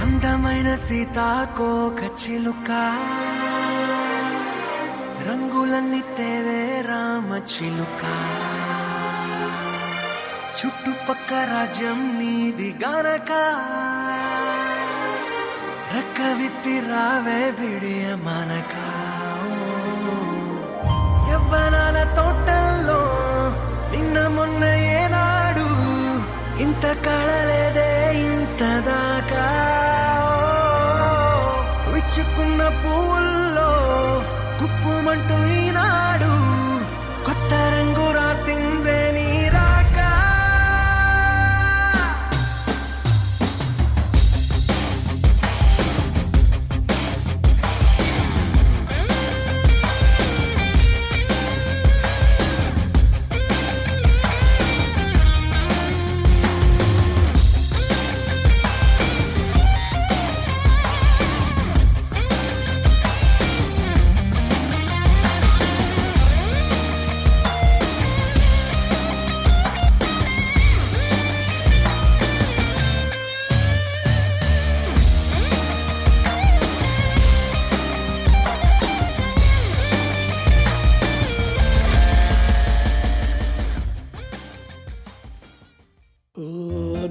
అందమైన సీతాకోక చిలుక రంగులన్నీ తేవే రామ చిలుక చుట్టుపక్క రాజ్యం నీది గనక రెక్క విప్పి రావే బిడియ మనక యవ్వనాల తోటల్లో నిన్న మొన్న ఏనాడు ఇంత కళలేదే ఇంత దాకా విచ్చుకున్న పూల్లో కుప్పుమంటూ ఈనాడు కొత్త రంగు రాసిందే నీ రాక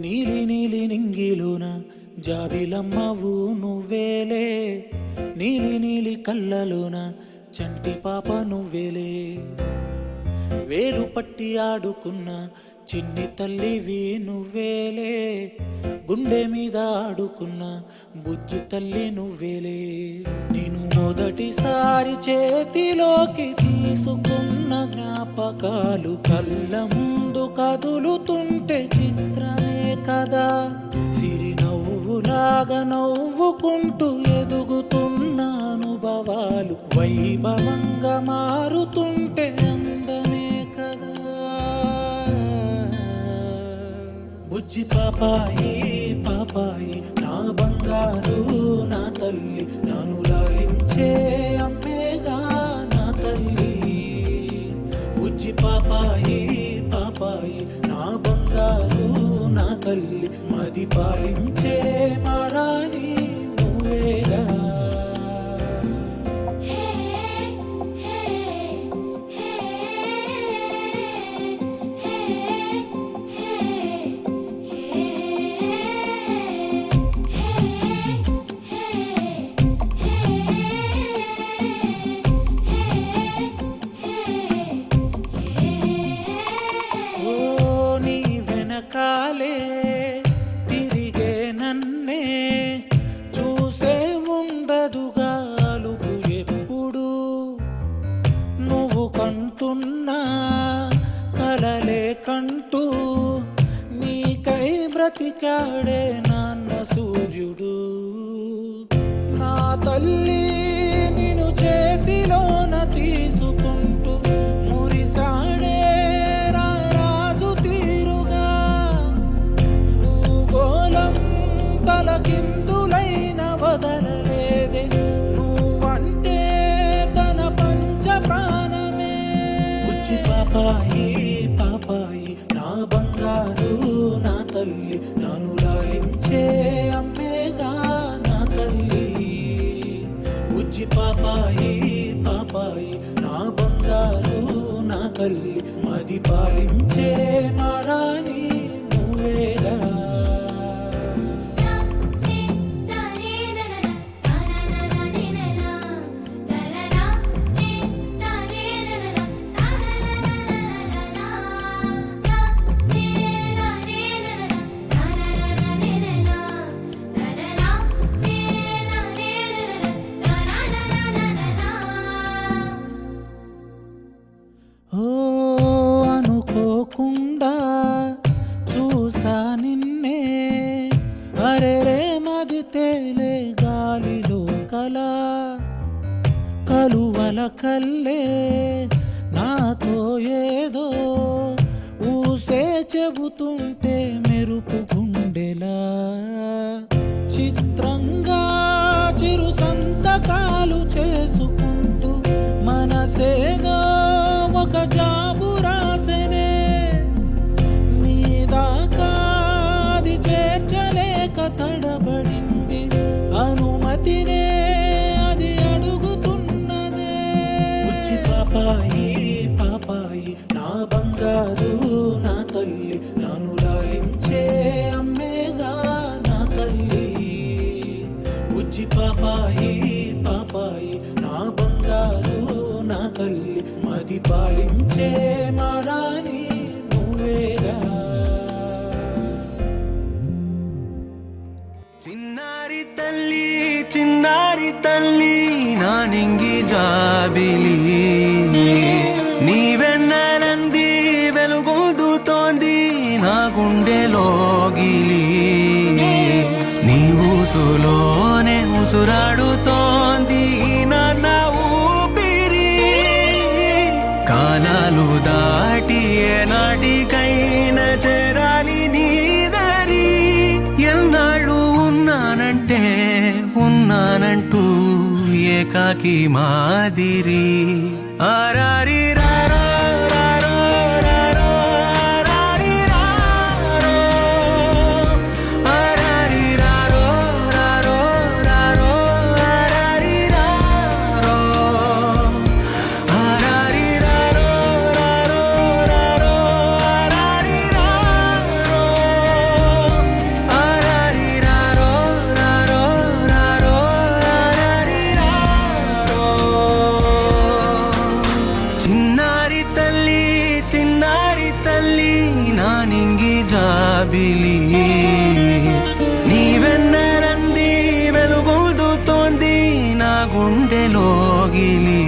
నీలి నీలి నింగిలోన జాబిలమ్మవు నువ్వేలే నీలి నీలి కళ్ళలోన చంటి పాప నువ్వేలే వేలు పట్టి ఆడుకున్న చిన్ని తల్లివి నువ్వేలే గుండె మీద ఆడుకున్న బుజ్జి తల్లి నువ్వేలే. నేను మొదటిసారి చేతిలోకి తీసుకున్న జ్ఞాపకాలు కళ్ళ ముందు కదులుతుంటే చిత్రమే కదా. సిరి నవ్వులాగా నవ్వుకుంటూ ఎదుగుతున్న అనుభవాలు వైభవంగా మారుతుంటే అందమే కదా. బుజ్జి పాపాయి పాపాయి నా బంగారు నా తల్లి, నన్ను లాలించే అమ్మేగా నా తల్లి. బుజ్జి పాపాయి పాపాయి నా బంగారు నా తల్లి, మది పాలించే మారాణి నువ్వేగా. కాలే తిరిగే నన్నే చూసే ఉండదుగా అలుపు ఎప్పుడు. నువ్వు కంటున్నా కలలే కంటూ నీకై బ్రతికాడే నాన్న సూర్యుడు. నా తల్లి నిన్ను చేతిలోన తీసుకుంటూ మురిసాడే తలకిందులైన వదలలేదే నువ్వంటే తన పంచ ప్రాణమే. బుజ్జి పాపాయి పాపాయి నా బంగారు నా తల్లి, నన్ను లాలించే అమ్మేగా నా తల్లి. బుజ్జి పాపాయి పాపాయి నా బంగారు నా తల్లి, మది పాలించే మారాణి నువ్వేగా. అనుకోకుండా చూసా నిన్నే అరెరే మది తేలే గాలిలో కల. కలువల కల్లే నాతో ఏదో ఊసే చెబుతుంటే మెరుపు గుండెలా. చిత్రంగా చిరు సంతకాలు చేసుకుంటూ మనసేదో ఒక జాబు రాసెనే. మీదాకా అది చేర్చలేక తడబడింది అనుమతినే అది అడుగుతున్నదే. బుజ్జి పాపాయి పాపాయి నా బంగారు నా తల్లి, నన్ను లాలించే అమ్మేగా నా తల్లి. బుజ్జి పాపాయి పాపాయి నా బంగారు నా తల్లి, మది పాలించే మారాణి నువ్వేగా. చిన్నారి తల్లి చిన్నారి తల్లి నా నింగి జాబిలి, నీవెన్నెలంది వెలుగొందుతోంది నా గుండెలోగిలి. నీ ఊసులోనే ఉసురాడుతోంది నాన్న ఊపిరి. కాలాలు దాటి ఏనాటికైనా చేరాలి నీ దరి. ఎన్నాళ్ళు ఉన్నానంటే ఉన్నానంటూ ఏకాకి మాదిరి. ఆరారి రారో రారో రారో ఆరారి రారో, ఆరారి రారో రారో రారో ఆరారి రారో, ఆరారి రారో రారో రారో ఆరారి రారో, ఆరారి రారో రారో రారో ఆరారి రారో. చిన్నారి తల్లి నా నింగి జాబిలి. కౌగిలి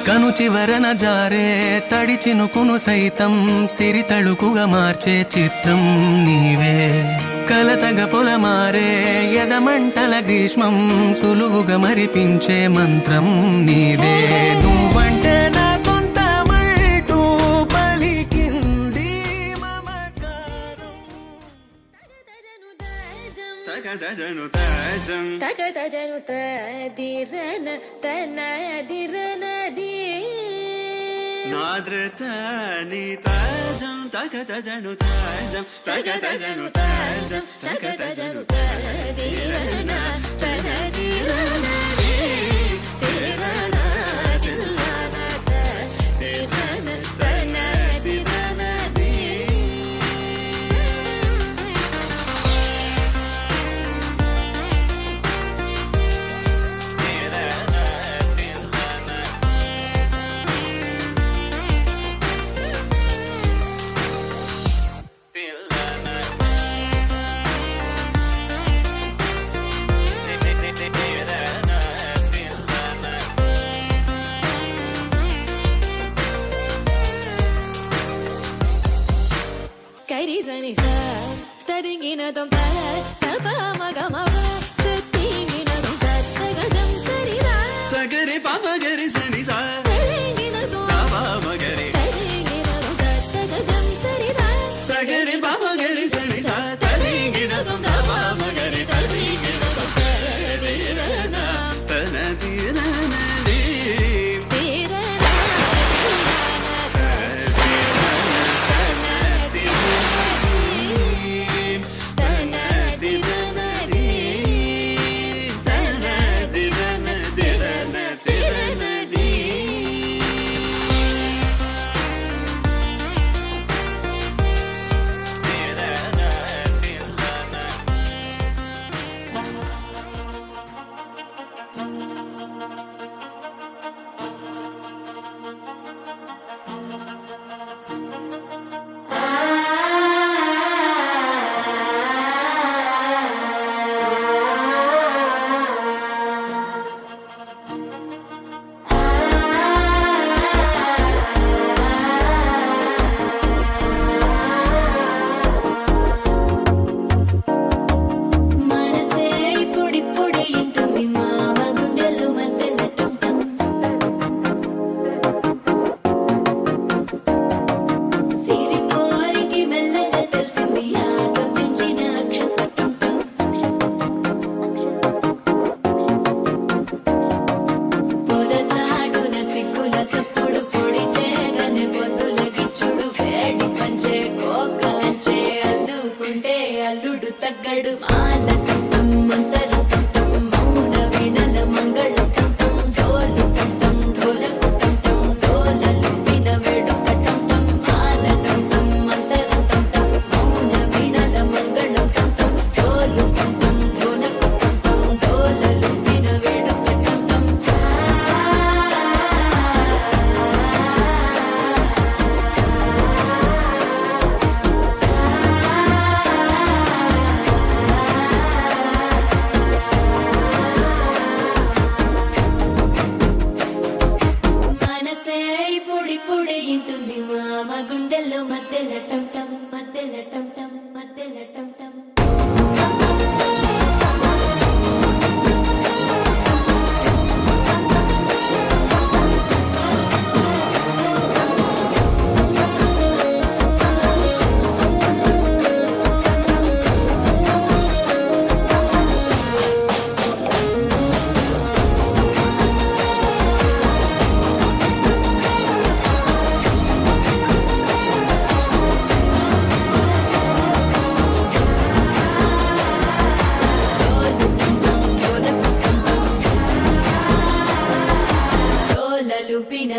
కను చివరన జారే తడి చినుకును సైతం సిరి తళుకుగా మార్చే చిత్రం నీవే కలతగ పొలమారే ఎదమంటల గ్రీష్మం సులువుగా మరిపించే మంత్రం నీవే నువ్వంటే నా సొంతమంటూ పలికింది మమకారం తగదజను తజం తగదజను తదిరన తనదిరనది నాద్రతని తజం తగదజను తజం తగదజను తజం తగదజను తదిరన తనదిరనది తిరన తిల్లన తదిరన తనదిరనది కరిజని స తదింగిన తం తల తప మగ మవ తతింగిన తం తగజం తరిరా సగరి పమగరి సని సా తదింగిన తం పమగరి తదింగిన తం తగజం తరిరా సగరి పమగరి సని సా తదింగిన తం పమగరి తదింగిన తం తదిరన తనదిరనది తిరన తనదిరనది తనదిరనది మనసే ఇప్పుడిప్పుడే ఇంటుంది మామ గుండెలు మధ్యలటుంటం సిరిపోరికి మెల్లగా తెలిసింది ఆశ పెంచిన అక్షతటుంటం పొదసాటున సిగ్గుల సప్పుడు పొడి చేయగానే పొద్దుల గిచ్చుడు వేడి పంచే కోకలంచే అల్లుకుంటే అల్లుడు తగ్గడు మాల తంతం మంతరం తంతం మౌన వీణల మంగళం తంతం డోలు తంతం ఢోలకు తంతం డోలలు విన వేడుక తంతం మాల తంతం మంతరం తంతం మౌన వీణల మంగళం తంతం డోలు తంతం ఢోలకు తంతం డోలలు విన వేడుక తంతం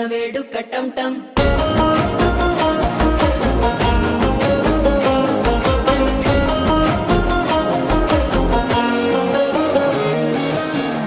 వేడుక టం టం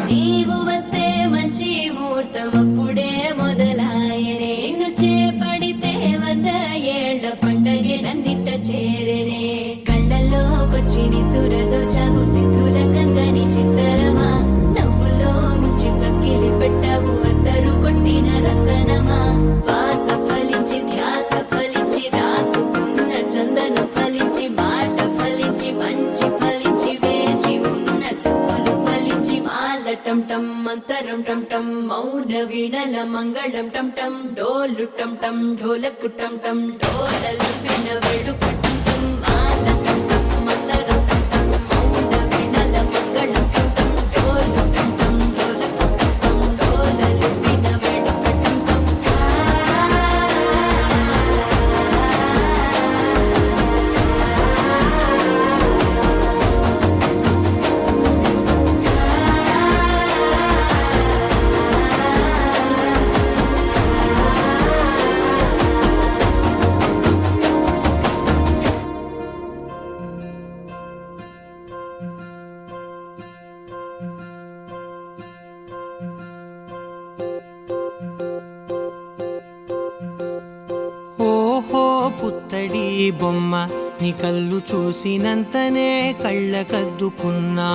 నీవు వస్తే మంచి ముహూర్తం అప్పుడే మొదలాయనే నిన్ను చేపడితే 100 ఏళ్ల పండగే నన్నిట్ట చేరనే కళ్ళల్లోకొచ్చి నిద్దురదో చావు సిద్ధుల కందని చిత్తరమా నవ్వులో ముంచి చక్కిలి పెట్టావు అద్దరు కొట్టిన రతనమా శ్వాస ఫలించి ధ్యాస ఫలించి రాసుకున్న చందన ఫలించి మాట ఫలించి మంచి ఫలించి వేచి ఉన్న చూపులు ఫలించి మాల టం టం మంతరం టం టం మౌన వీణల మంగళం టం టం డోలు టం టం ఢోలకు టం టం డోలలు విన వేడుక టం టం మాల టం టం మంతరం టం టం మౌన వీణల మంగళం టం టం డోలు టం టం ఢోలకు టం టం డోలలు విన వేడుక టం టం ఓహో పుత్తడి బొమ్మ నీ కళ్ళు చూసినంతనే కళ్ళకద్దుకున్నా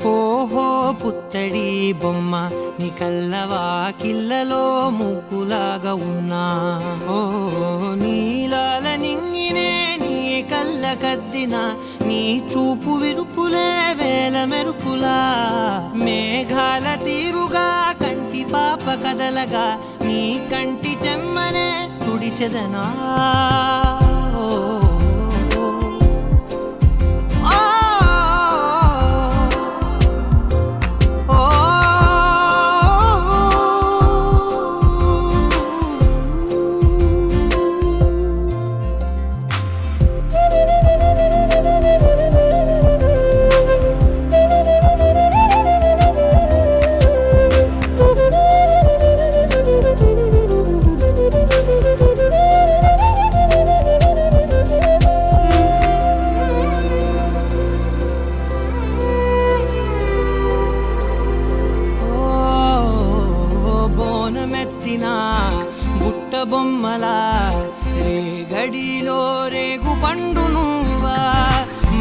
ఓహో పుత్తడి బొమ్మ నీ కళ్ళవాకిళ్ళలో ముగ్గులాగా ఉన్నా ఓ నీలాల నింగినే నీ కళ్ళకద్దిన నీ చూపు విరుపులే వేల మెరుపులా మేఘాల తీరుగా కంటి పాప కదలగా నీ కంటి చెమ్మనే తుడిచెదనా ఓ, ఆ, ఓ, బోనమెత్తిన బుట్ట బొమ్మలా రేగడిలో రేగు పండు నువ్వా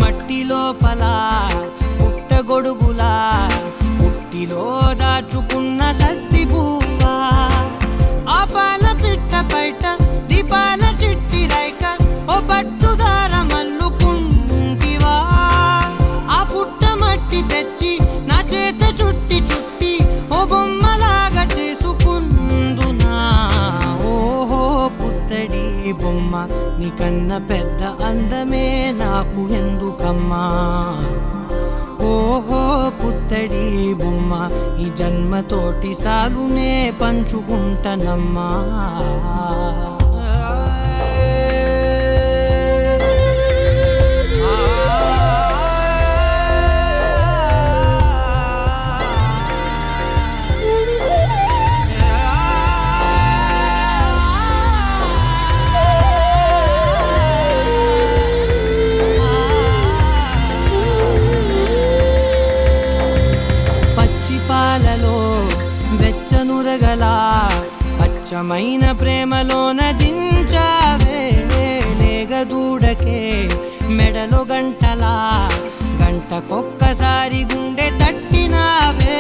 మట్టి లోపల పుట్ట గొడుగులా పుట్టిలో దాచుకున్న సత్తి పువ్వా ఆ పాల పిట్ట బయట దీపాల చిట్టి రైక ఓ పట్టుదార మల్లుకుంటివా ఆ పుట్ట మట్టి తెచ్చి నా చేత చుట్టి చుట్టి ఓ బొమ్మలాగా చేసుకుందునా ఓహో పుత్తడి బొమ్మ నీకన్న పెద్ద అందమే నాకు ఎందుకమ్మా ఓహో పుత్తడి బొమ్మ ఈ జన్మతోటి సాలునే పంచుకుంటనమ్మా పాలలో వెచ్చనురగల అచ్చమైన ప్రేమలోన దించావే లేగదూడకే మెడలో గంటలా గంటకొక్కసారి గుండె తట్టినావే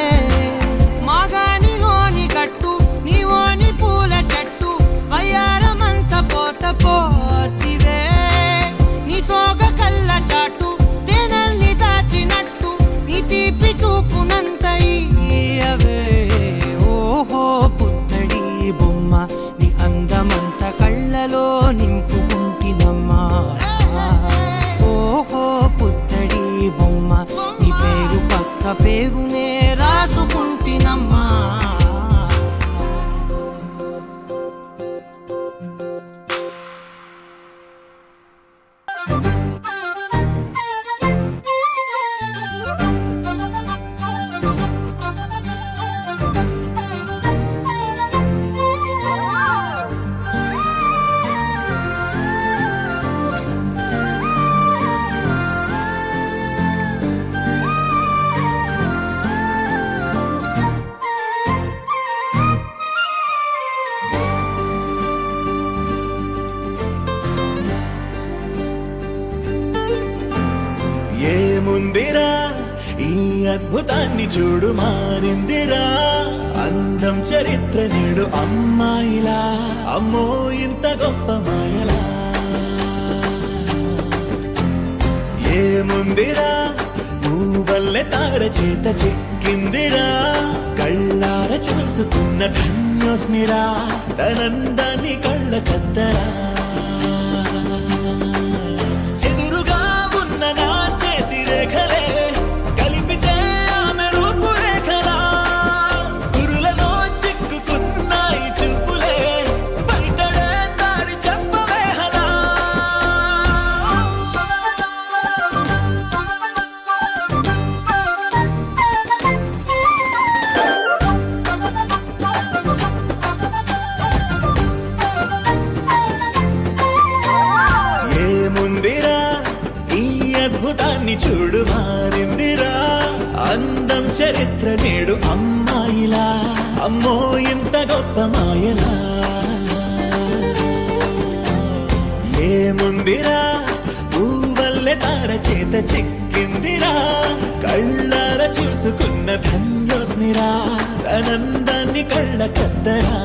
మాగానిలోని గట్టు నీవోని పూల చెట్టు వయ్యారమంత పోత పోస్తివే నీ సోగ కళ్ళ చాటు తేనల్ని దాచినట్టు నీ తీపి చూపునంత ఇయ్యవే ఓహో పుత్తడి బొమ్మ నీ అందమంత కళ్ళలో నింపుకుంటినమ్మా ఓహో పుత్తడి బొమ్మ నీ పేరు పక్క ఏముందిరా ఈ అద్భుతాన్ని చూడు మారిందిరా అందం చరిత్ర నేడు అమ్మాయిలా అమ్మో ఇంత గొప్ప మాయలా ఏముందిరా నువ్వల్లే తార చేత చిక్కిందిరా కళ్ళార చూసుకున్న ధన్యోస్మిరా తనందాన్ని కళ్ళ కద్దరా చెదురుగా ఉన్న నా చేతి రేఖలే కలిపితే ఆమె రూపురేఖలా కురులలో చిక్కుకున్నాయి చూపులే బయటడే దారి చెప్పవేహలా ఏముందిరా ఈ అద్భుతాన్ని చూడు మారిందిరా అందం చరిత్ర నేడు అమ్మాయిలా అమ్మో ఇంత గొప్ప మాయలా ఏముందిరా పువ్వల్లె తార చేత చిక్కిందిరా కళ్ళార చూసుకున్న ధన్యోస్మిరా తనందాన్ని కళ్ళ కద్దరా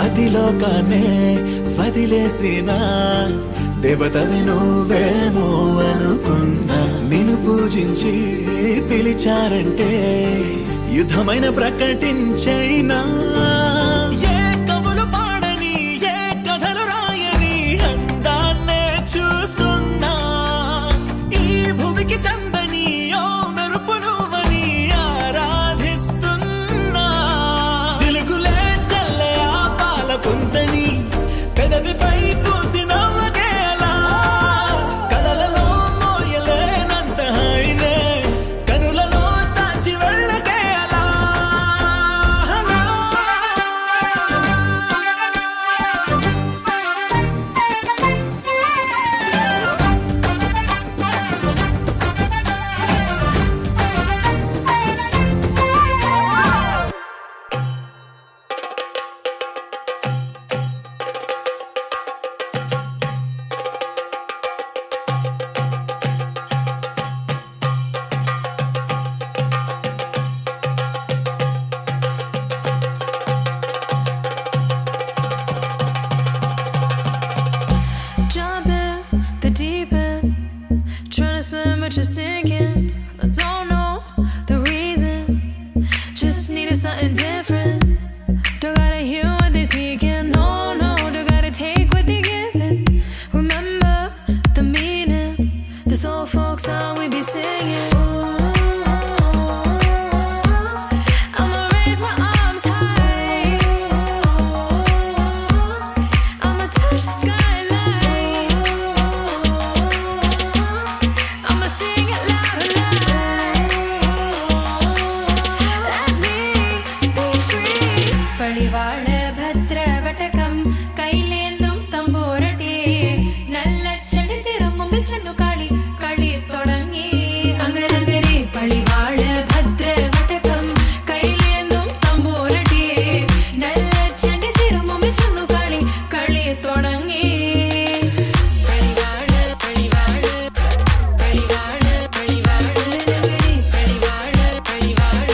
అదిలోకానే వదిలేసిన దేవతవి నువ్వేమో అనుకున్నా నిన్ను పూజించి పిలిచారంటే యుద్ధమైన ప్రకటించైనా ఏ కవులు పాడని ఏ కథలు రాయని అందాన్నే చూస్తున్నా ఈ భూమికి చందని ఓ మెరుపు నువ్వని ఆరాధిస్తున్నా చిలుగులే చల్లే ఆ పాల పుంతని పెదవిపై పూసి నవ్వకేలా కలలలో మోయలేనంత హాయినే కనులలో దాచి వెళ్ళకేలా Jump in the deep end, trying to swim but you're sinking. I don't know the reason, just needed something different. Don't gotta hear what they speaking, no, no, don't gotta take what they giving. Remember the meaning, this old folk song we be singing. I'ma raise my arms high, I'ma touch the skyline, I'ma sing it loud and loud. Let me be free. പടിവാള ഭദ്രവടകം കൈലേന്തും തമ്പൂരട്ടി നല്ല ചെടി തിരുമുമ്പിൽ ചെന്നു കളി കളി തുടങ്ങി അങ്ങനങ്ങരി പടിവാള ഭദ്രവടകം കൈലേന്തും തമ്പൂരട്ടി നല്ല ചെടി തിരുമുമ്പിൽ ചെന്നു കളി കളി തുടങ്ങി പടിവാള പടിവാള പടിവാള പടിവാള നഗരി പടിവാള പടിവാള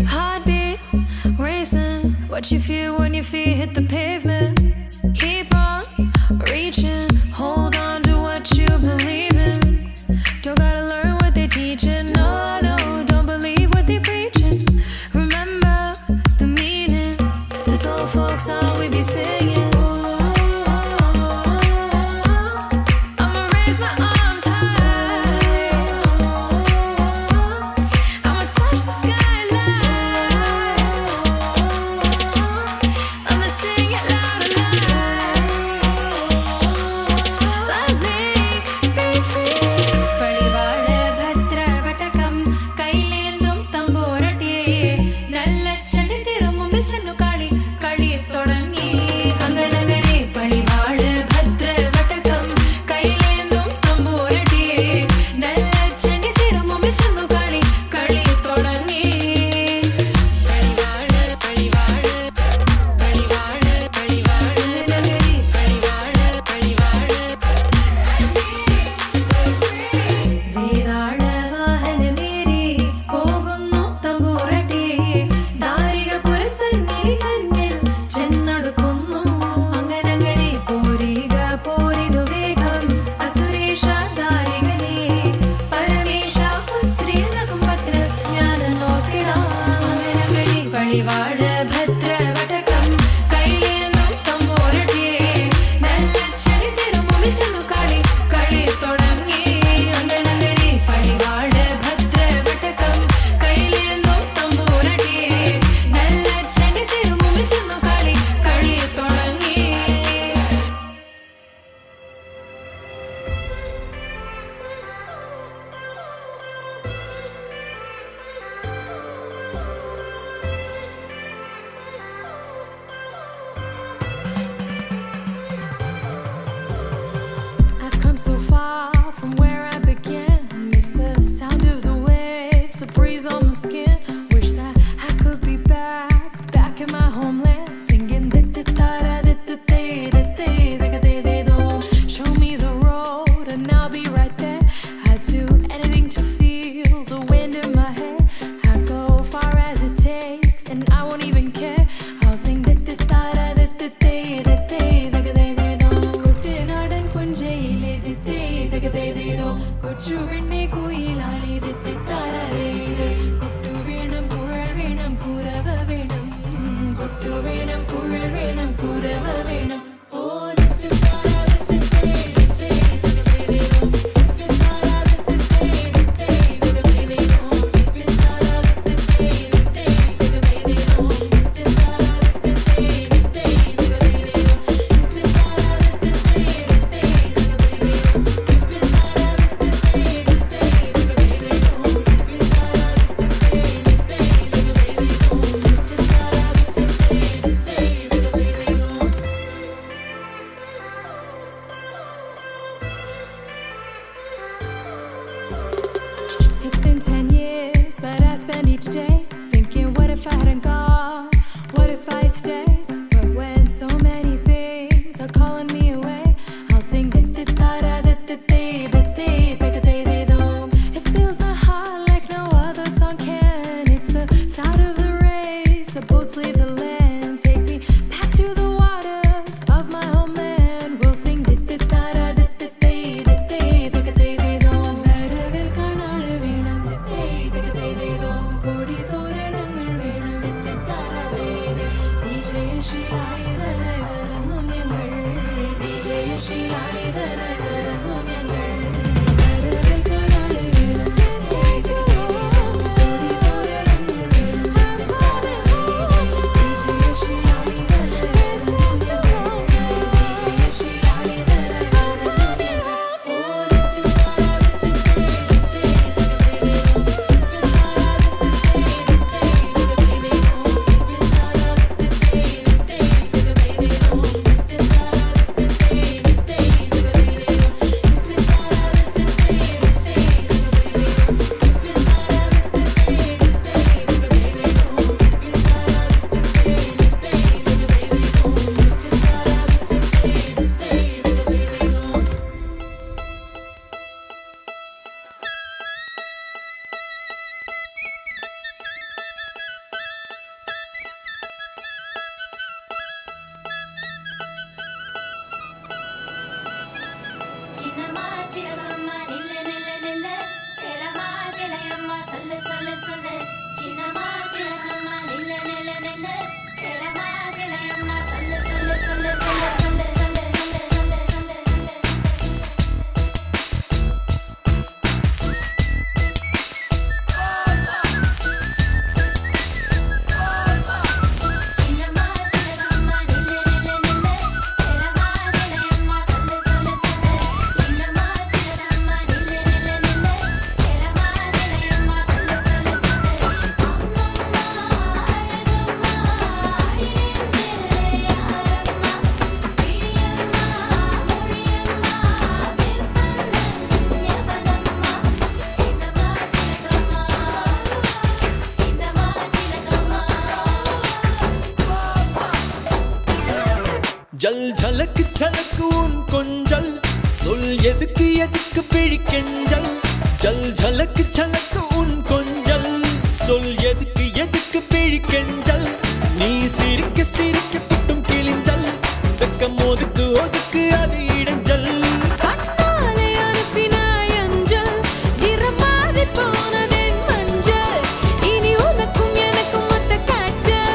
Heartbeat racing, what you feel when your feet hit the pavement. Keep on reaching, hold on to what you believe in. Don't gotta learn what they teaching, no, no, don't believe what they preaching. Remember பழிவாழ பத்ர வடகம் கையிலேந்தும் தம்போரட்டியே நல்ல செடி திரும்பி சென்று களி களி தொடங்கி அந்த நகரி பழிவாழ பத்ர வடகம் கையிலேந்தும் தம்போரட்டியே நல்ல செடி திரும்பி சென்று களி களி தொடங்கி I've come so far from where I began. Miss the sound of the waves, the breeze on my skin. Wish that I could be back in my homeland, singing show me the road and I'll be right there. I'd do anything to feel the wind in my hair. I'd go far as it takes and I won't even care. I'll sing കുട്ടനാടൻ പുഞ്ചയിലെ കൊച്ചുവെണ്ണി കുയിലാളി കൊട്ടു വേണം കുഴൽ വേണം കുരവ വേണം കൊട്ടു വേണം കുഴൽ വേണം കുരവ വേണം ഓ It's been 10 years, but I spend each day thinking, what if I hadn't gone? What if I stayed? But when so many things are calling me away, I'll sing it fills my heart like no other song can. It's the sound of the race, the boats leave the land. Take me back to the waters of my homeland. We'll sing വരവിൽ കാണാതെ വേണം കൊടി തോരണങ്ങൾ വേണം വിജയശീലാളിതരായി വരുന്നു ഞങ്ങൾ വിജയശീലാളിതരായി വരുന്നു ഞങ്ങൾ വരവിൽ കാണാതെ വേണം കൊടി തോരണങ്ങൾ വേണം വിജയശീലാളിതരായി വരുന്നു ഞങ്ങൾ വിജയശീലാളിതരായി சின்னம்மா சிலகம்மா நில்லு நில்லு நில்லு சேலம்மா சிலையம்மா சொல்லு சொல்லு சொல்லு சின்னம்மா சிலகம்மா நில்லு நில்லு நில்லு சேலம்மா சிலையம்மா சொல்லு சொல்லு சொல்லு சொல்லு சொல்லு சொல்லு சொல்லு சொல்லு சொல்லு சொல்லு சின்னம்மா சிலகம்மா நில்லு நில்லு நில்லு சேலம்மா சிலையம்மா சொல்லு சொல்லு சொல்லு சின்னம்மா சிலகம்மா நில்லு நில்லு நில்லு சேலம்மா சிலையம்மா சொல்லு சொல்லு சொல்லு அம்மம்மா அழகம்மா அடிநெஞ்சிலே யாரம்மா கிழியம்மா மொழியம்மா விற்பந்தன் ஞாபகம்மா சின்னம்மா சிலகம்மா சின்னம்மா சிலகம்மா ஜல் ஜலக்கு ஜலக்கு உன் கொஞ்சல் சொல் எதுக்கு எதுக்கு பிழிக்கெஞ்சல் ஜல் ஜலக்கு ஜலக்கு உன் கொஞ்சல் சொல் எதுக்கு எதுக்கு பிழிக்கெஞ்சல் நீ சிரிக்க சிரிக்க புட்டும் கிழிஞ்சல் வெக்கம் ஒதுக்கு ஒதுக்கு அது இடைஞ்சல் கண்ணாலே அனுப்பினாய் அஞ்சல் இரமாதி போனதென் மஞ்சள் இனி உனக்கும் எனக்கும் மொத்த காய்ச்சல்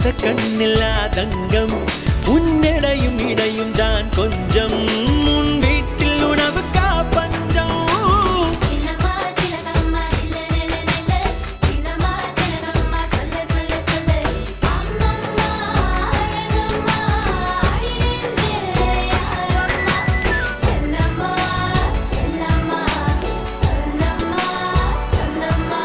பார்த்த கண்ணில்லாதங்கம் உன்னிடையும் இடையும் தான் கொஞ்சம் உன் வீட்டில் உணவுக்கா பஞ்சம் சின்னம்மா சின்னம்மா இல்ல இல்ல இல்ல சின்னம்மா சின்னம்மா சொல்ல சொல்ல சொல்ல அம்மம்மா அழகம்மா அடிநெஞ்சே யாரம்மா செல்லம்மா செல்லம்மா சொல்லம்மா சொல்லம்மா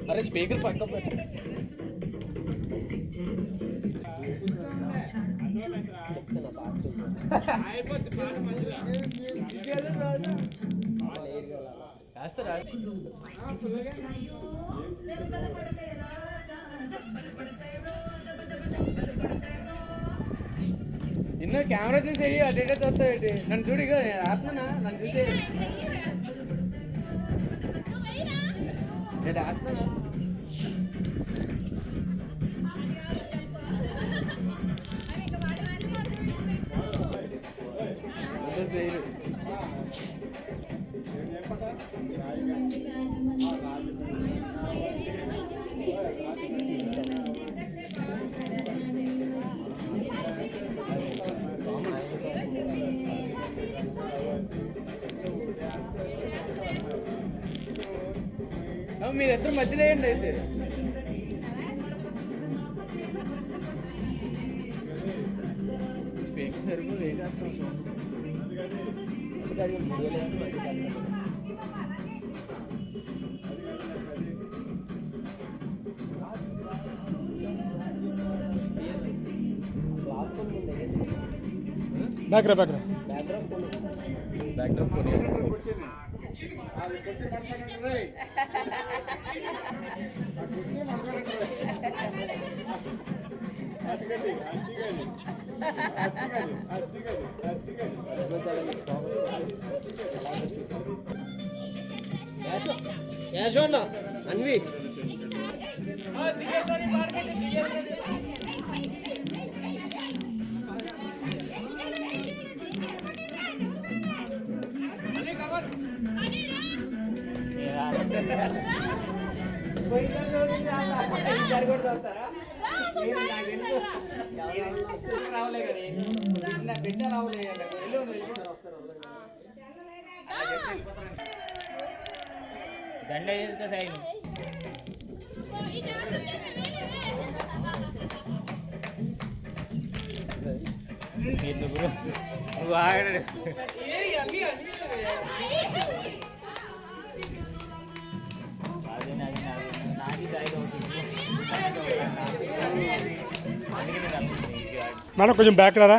అరే స్పీకర్ పక్క నిన్న కెమెరా చూసి అటే వస్తాయి నన్ను చూడు ఇక ఆత్మనా నన్ను చూసే ఆత్మనా మీరిద్దరు మధ్యలో వేయండి అయితే స్పీకర్ సరిగ్గా వేసేస్తాం బ్యాక్డ్రాప్ యాశోన్న అన్వి రావలే కానీ బిడ్డ రావలే దండ చేసుకో సైన్ నువ్వు ఆగడు మేడం కొంచెం బ్యాక్ రారా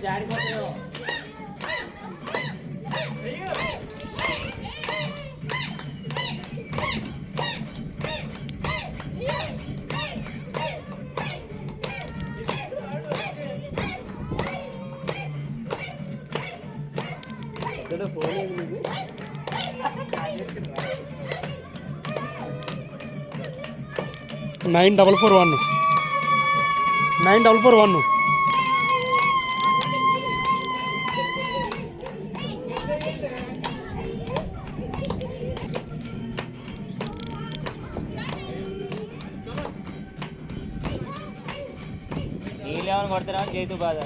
జారిపోతాయో ఫోన్ 9441 9441 9 ఏమైనా కొడతారా చేతు బాధ.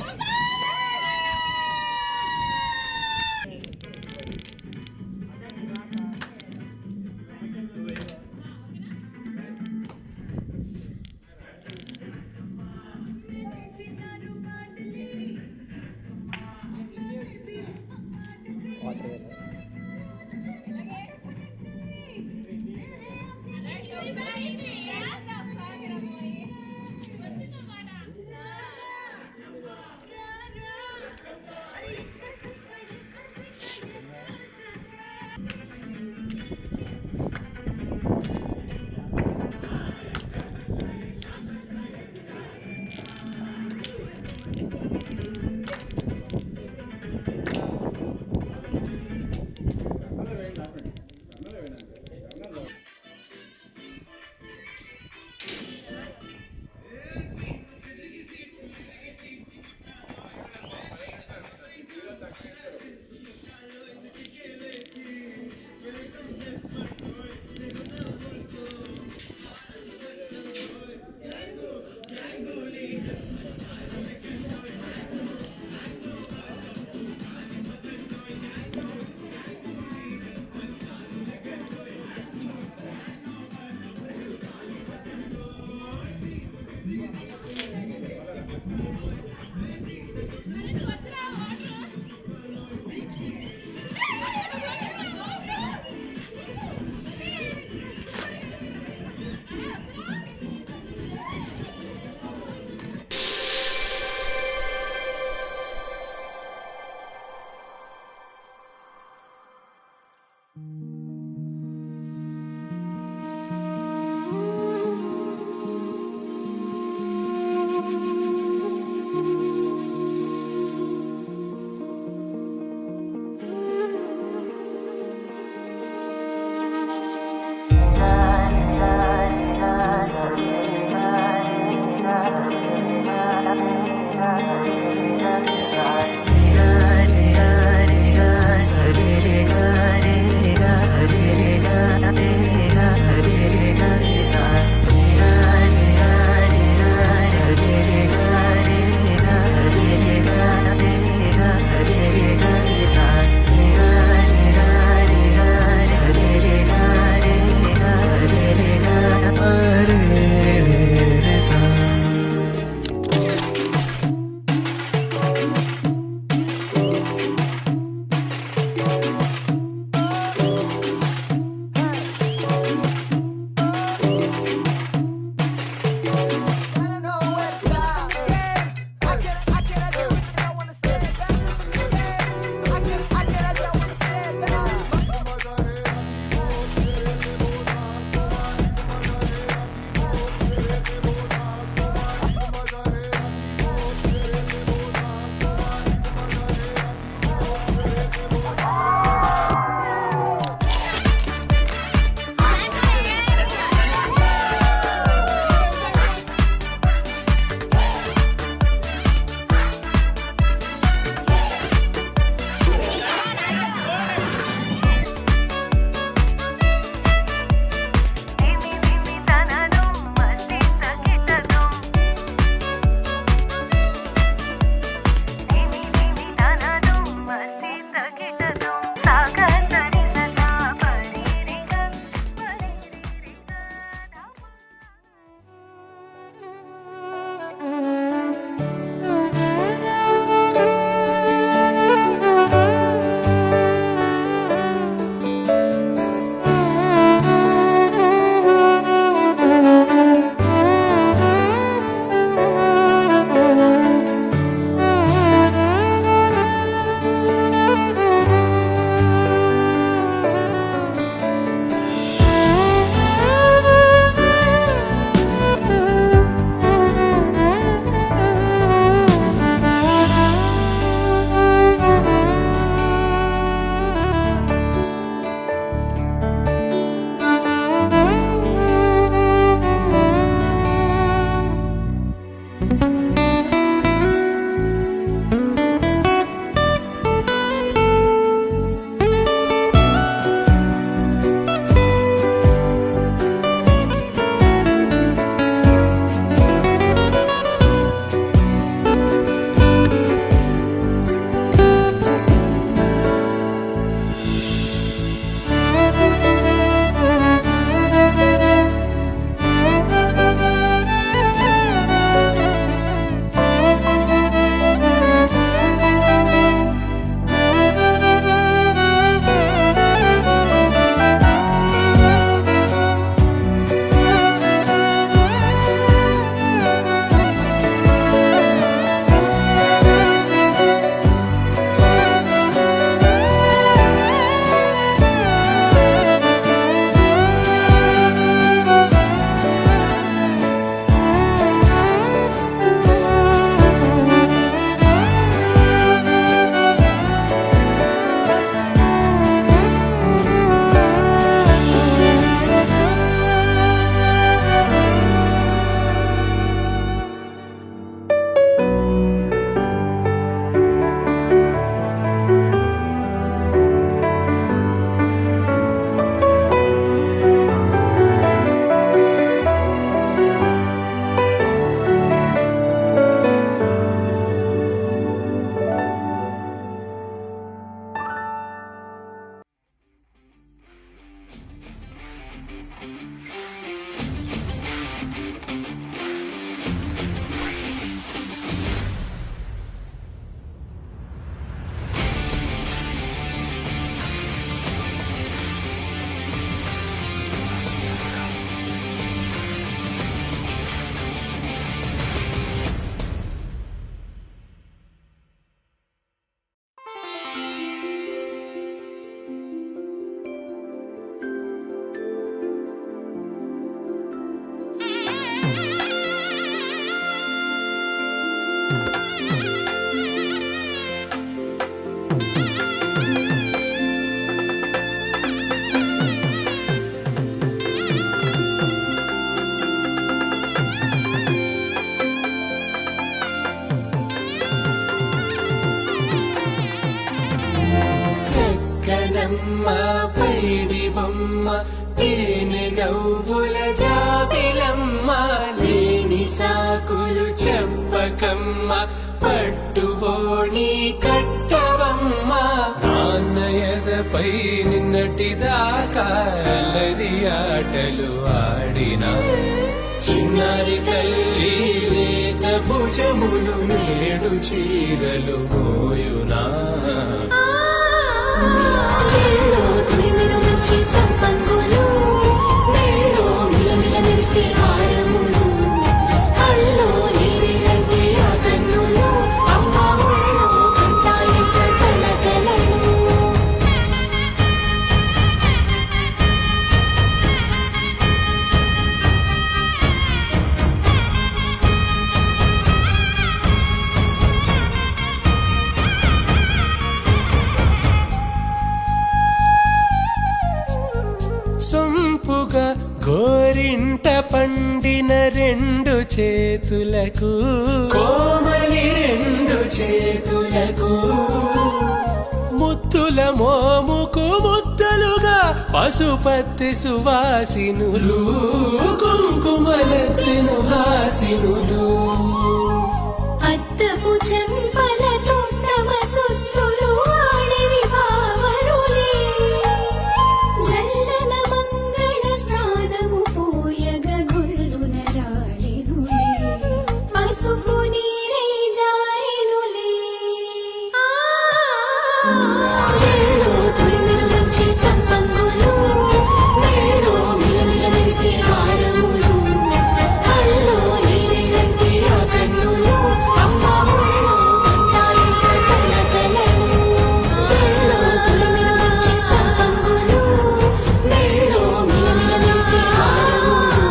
బొమ్మ పైడి బొమ్మ తేనె నవ్వుల జాబిలమ్మ లేని సాకులు చెప్పకమ్మ పట్టువోణి కట్టవమ్మ నాన్నయదపై నిన్నటిదాకా అల్లరి ఆటలు ఆడినా చిన్నారి తల్లి లేత భుజములు నేడు చీరలు మోయునా చెల్లో తురిమిను మంచి సంపంగులు మెళ్ళో మిలమిల మెరిసే హారములు అల్లో నీరిలంటే ఆ కన్నులు అమ్మ ఒళ్ళో కంటాయంట కలకలను సొంపుగా గోరింట పండిన రెండు చేతులకు కోమలి రెండు చేతులకు ముత్తుల మోముకు ముద్దలుగా పశుపత్తి సువాసినులు కుంకుమలెత్తిను హాసినులు అద్దపు చెంపలతో తమ సుత్తులు ఆడివి భావరులే జల్లన మంగళ స్నానము పోయగ గుల్లున రాలినులే పసుపు నీరై జారినులే చెల్లో తురిమిను మంచి సంపంగులు మెళ్ళో మిలమిల మెరిసే హారములు అల్లో నీరిలంటే ఆ కన్నులు అమ్మ ఒళ్ళో కంటాయంట కలకలను చెల్లో తురిమిను మంచి సంపంగులు మెళ్ళో మిలమిల మెరిసే హారములు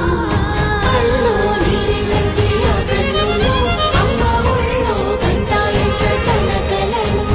అల్లో నీరిలంటే ఆ కన్నులు అమ్మ ఒళ్ళో కంటాయంట కలకలను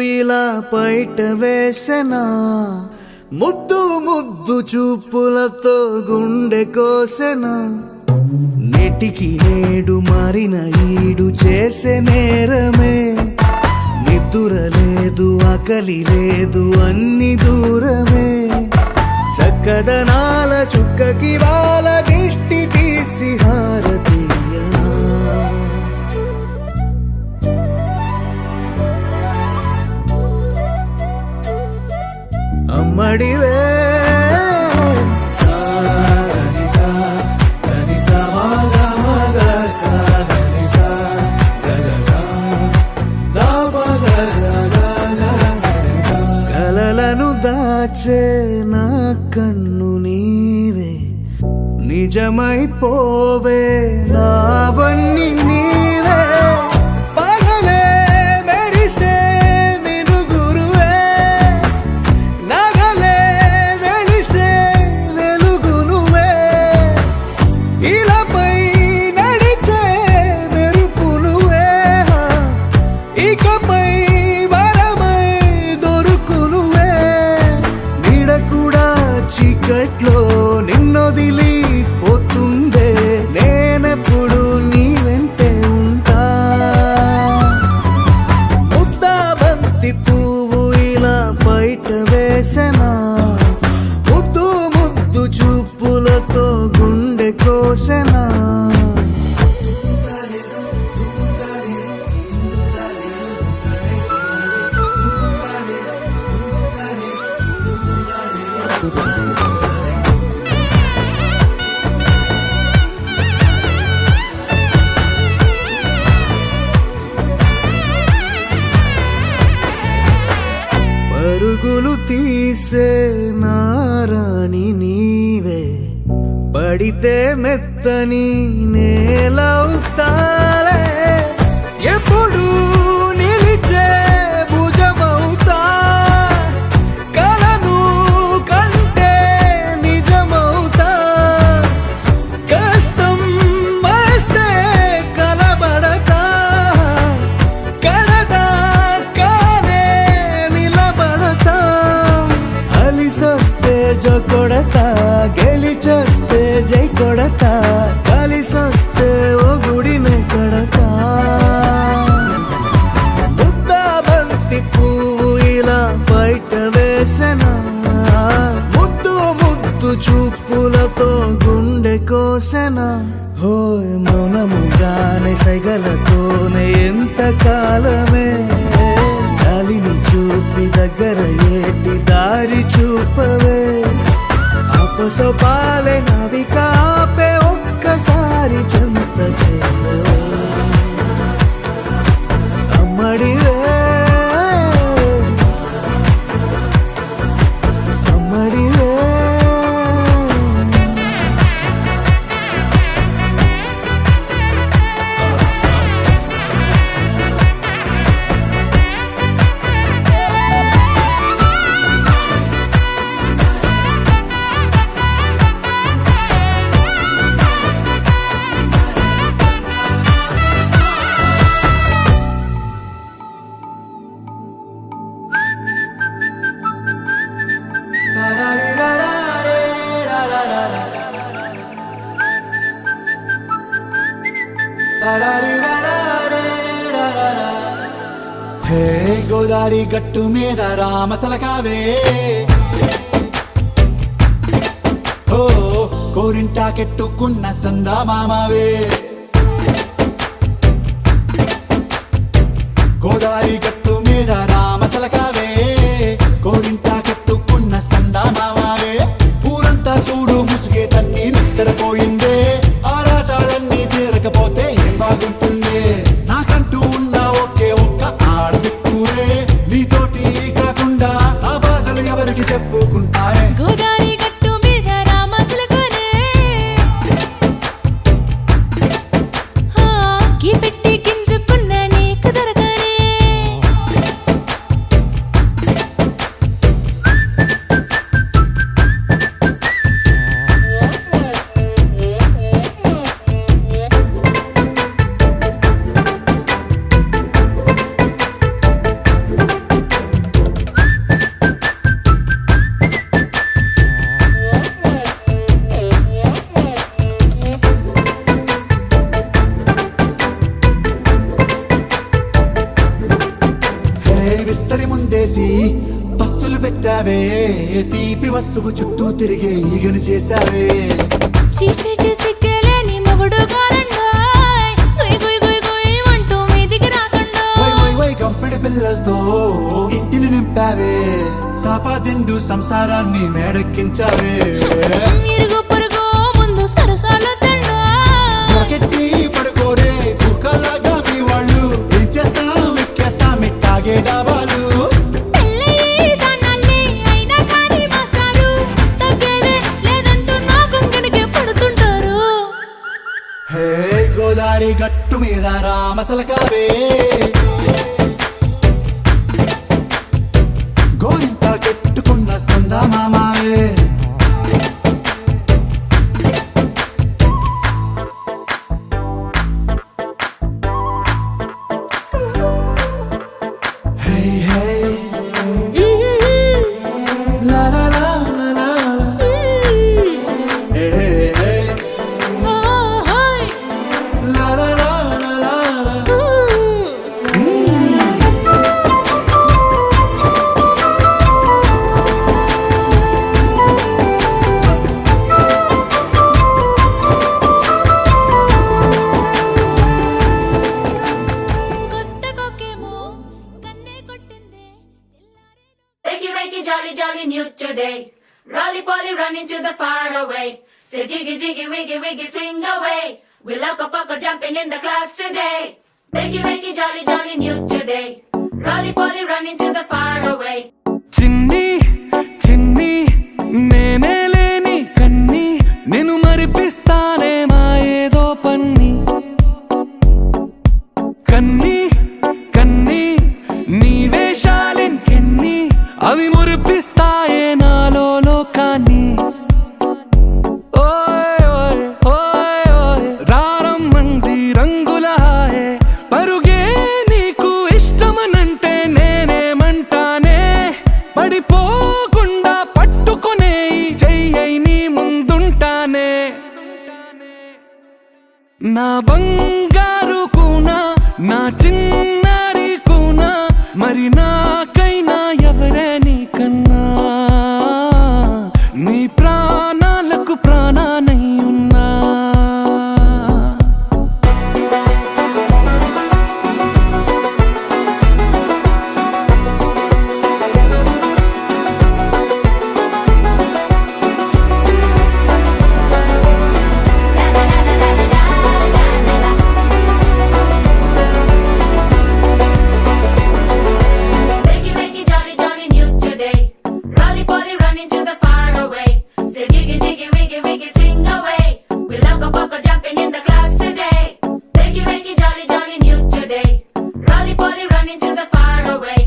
ఇలా బయట వేసెనా ముద్దు ముద్దు చూపులతో గుండె కోసెనా నేటికి నేడు మారిన ఈడు చేసే నేరమే నిద్ర లేదు ఆకలి లేదు అన్ని దూరమే చక్కదనాల చుక్కకి వాళ్ళ దిష్టి తీసి హారతీయనా అమ్మడివే కలలను దాచే నా కన్ను నీవే నిజమైపోవే నావన్నీ నీవే పగలే మెరిసే మినుగురువే నగలే వెలిసే వెలుగు నువ్వే ఇలాపై నడిచే మెరుపు నువ్వే ఇకపై వరమై దొరుకు నువ్వే నీడ కూడా చీకట్లో నిన్నొదిలి పోతుందే నేనెప్పుడు నీ వెంటే ఉంటా ముద్దా బంతి పువ్వు ఇలా బయట వేసెనా ముద్దు ముద్దు చూపులతో గుండె కోసెనా పరుగులు తీసే నారాణి నీవే పడితే మెత్తని నేలవుతాలే ఎప్పుడు నిలిచే భుజమవుతా కలను కంటే నిజమవుతా కష్టం వస్తే కలబడతా కడదాకానే నిలబడతా అలిసొస్తే జో కొడతా గెలిచొస్తే జై కొడతా కలిసొస్తే ఓ గుడినే కడతా ముద్దా బంతి పువ్వు ఇలా బయట వేసెనా ముద్దు ముద్దు చూపులతో గుండె కోసెనా హోయ్ మౌనముగానే సైగలతోనే ఎంత కాలమే జాలిని చూపి దగ్గర ఏటి దారి చూపవే అపసోపాలే నవికాపే ఒక్కసారి చెంత చేరవే అమ్మడివే అమ్మడివే హే గోదారి గట్టు మీద రామసలకావే ఓ కోరింటా కెట్టుకున్న సందా మామావే గోదారి గట్టు మీద రామసలకావే కోరింటా కెట్టుకున్న సందా మామావే ఊరంతా చూడు ముసుగే తన్ని నిద్రపోయిందే ఆరాటాలన్నీ తీరకపోతే ఏం బాగుంటుంది నాకంటూ ఉన్న ఒకే ఒక్క ఆడదిక్కురే నీతోటి కాకుండా నా బాధలు ఎవరికి చెప్పుకుంటారే గోదారి గట్టు మీద రామసులకునే విస్తరి ముందేసి పస్తులు పెట్టావే తీపి వస్తువు చుట్టూ తిరిగే ఈగను చేశావే చీచీ సిగ్గలేని మొగుడు కారండాయ్ గుయ్ గుయ్ గుయ్ గుయ్ అంటూ మీదికి రాకుండా వై గంపెడి పిల్లలతో ఇంటిని నింపావే సాపాదిండు సంసారాన్ని మేడెక్కించావే ఇరుగు పొరుగు ముందు సరసాలు తిన్నా దొరకెట్టి పడుకోరే కుక్కలాగా మీ వాళ్ళు ఏం చేస్తాం ఎక్కేస్తాం ఇట్టాగే డాబాలు పెళ్ళయి సన్నాల్ని అయినా కానీ మాస్తారు తగ్గేదే లేదంటూ నా కొంగడికే పడుతుంటారు హే గోదారి గట్టు మీద రామసలకావే గోరింట కెట్టుకున్న సందా మామావే Hey, hey, la la la la la la. Hey, hey, hey, la la la la la la. కొత్త కొక్కేమో కన్నే కొట్టిందే Wakey, wakey, jolly, jolly new today. Rolly poly running to the far away. Say jiggy, jiggy, wiggy, wiggy, sing away. We loco poco jumping in the clouds today. Wakey, wakey, jolly, jolly new today. Rolly poly running to the far away. చిన్ని చిన్ని నేనే లేని కన్ని నేను మరిపిస్తానే మా ఏదో పన్ని కన్ని కన్ని నీ వేషాలెన్కెన్ని అవి మురిపిస్తాయే నాలో లోకాన్ని ఓయ్ ఓయ్ ఓయ్ ఓయ్ రారమ్మంది రంగుల హాయే పరుగే నీకు ఇష్టమనంటే నేనేమంటానే పడిపోకుండా పట్టుకునే చెయ్యై నీ ముందుంటానే నా బంగారు కూనా నా చిన్నారి కూనా మరి నాకైనా ఎవరే నీకన్నా నీ ప్రాణాలకు ప్రాణానై ఉన్నా Wakey, wakey, jolly, jolly new today. Rolly poly running to the far away. Say jiggy, jiggy, wiggy, wiggy, sing away. We loco poco jumping in the clouds today. Wakey, wakey, jolly, jolly new today. Rolly poly running to the far away.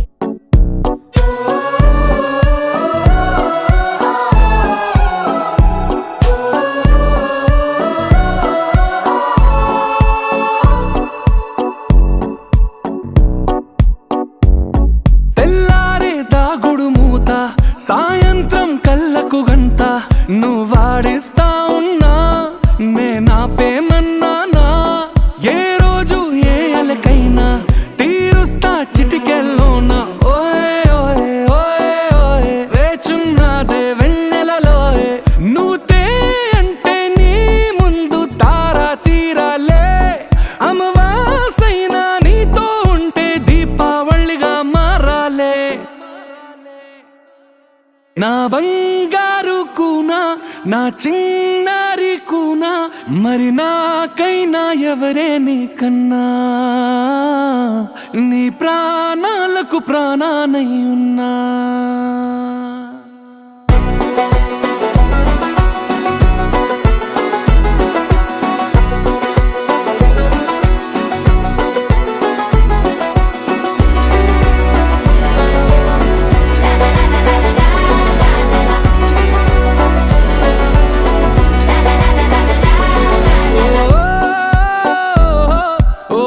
తెల్లారే దాగుడు మూత సాయంత్రం కళ్ళకు గంట నువ్వాడిస్తా ఉన్నా నేనాపేమన్నానా ఏ రోజు ఏ అలకైనా తీరుస్తా చిటికెల్లోనా ఓయ్ ఓయ్ ఓయ్ ఓయ్ వేచున్నదే వెన్నెలలోయే నువ్వుతే అంటే నీ ముందు తారా తీరాలే అమవాసైనా నీతో ఉంటే దీపావళిగా మారాలే నా బంగారు కూనా నా చిన్నారి కూనా మరి నాకైనా ఎవరే నీకన్నా నీ ప్రాణాలకు ప్రాణానై ఉన్నా ఓ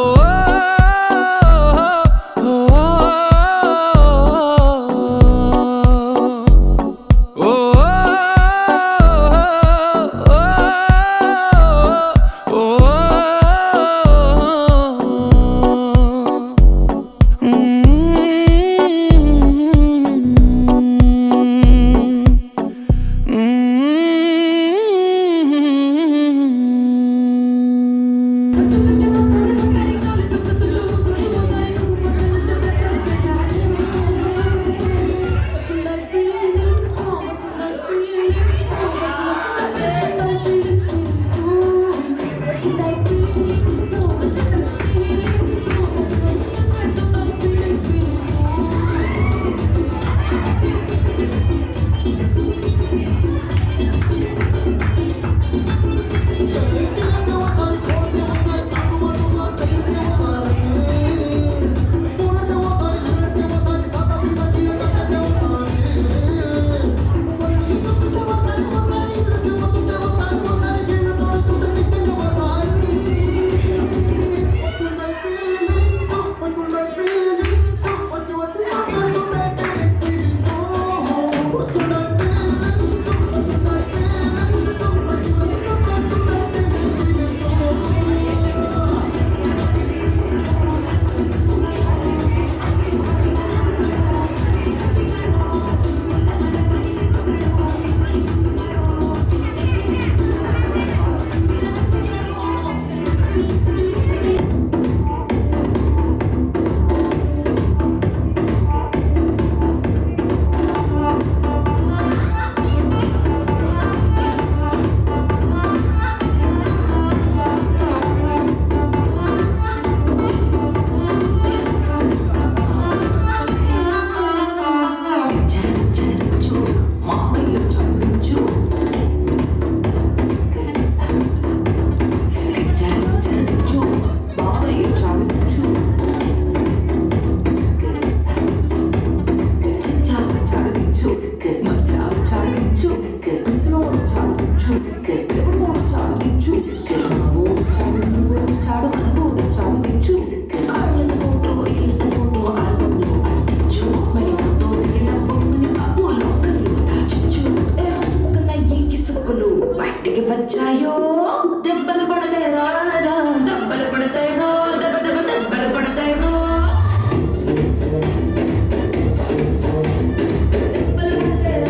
వచ్చాయో దెబ్బలు పడతాయి రాజా దెబ్బలు పడతాయి రో దెబ్బ దెబ్బ దెబ్బలు పడతాయి రో దెబ్బలు పడతాయి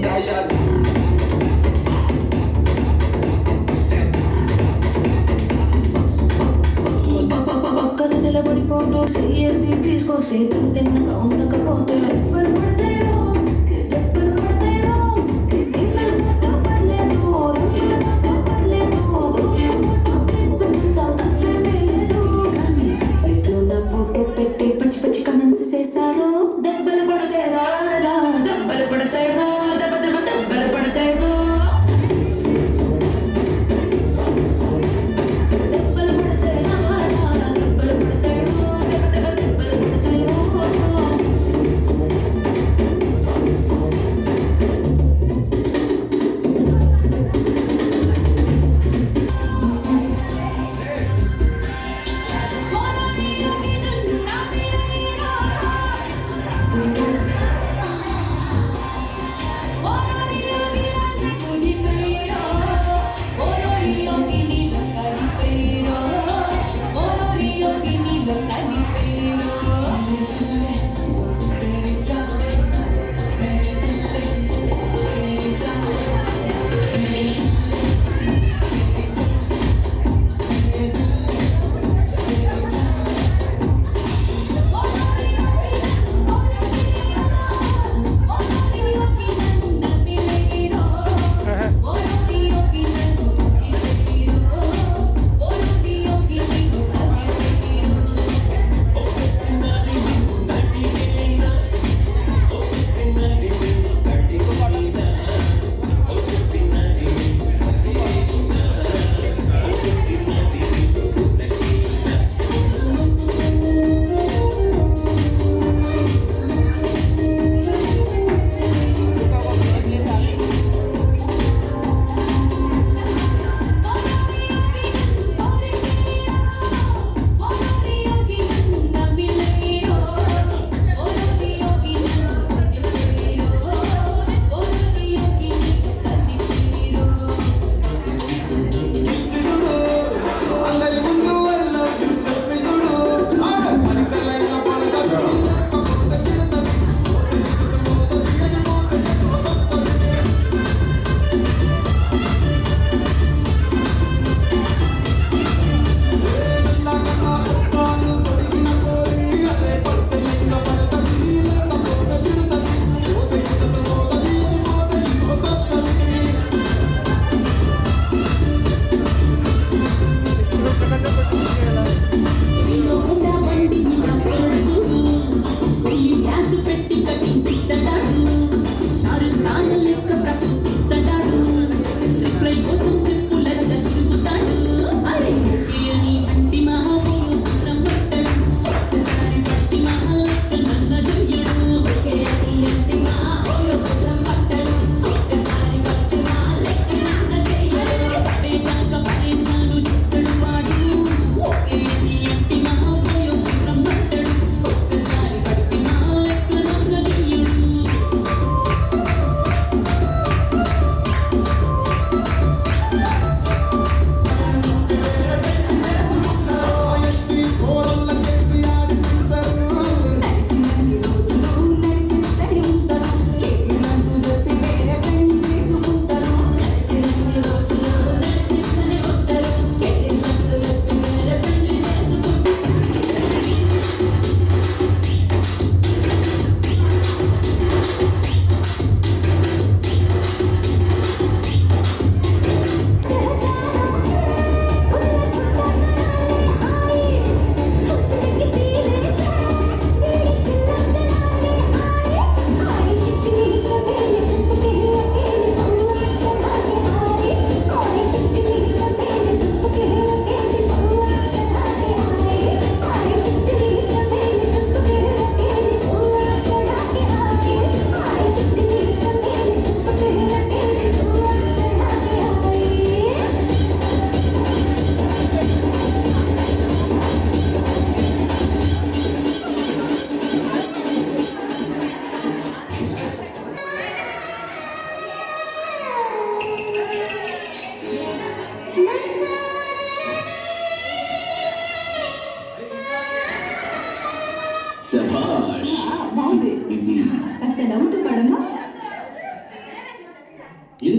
రాజా పక్కన నిలబడిపోతూ చేసి తీసుకో సేతులు తిన్నగా ఉండకపోతే దెబ్బలు పడతాయో దెబ్బలు పడతాయో సింగల్ పట్టు పర్లేదు రంగుల పట్టు పర్లేదు గ్రూప్ పట్టు తీసుకుంటా తప్పేమీ లేదు కానీ ప్లేట్లో నా ఫోటో పెట్టి పచ్చి పచ్చి కమెంట్స్ చేశారు దెబ్బలు పడతాయి రాజా దెబ్బలు పడతాయి రో దెబ్బ దెబ్బ దెబ్బలు పడతాయి రో దెబ్బలు పడతాయి రాజా దెబ్బలు పడతాయి రో దెబ్బ దెబ్బ దెబ్బలు పడతాయి రో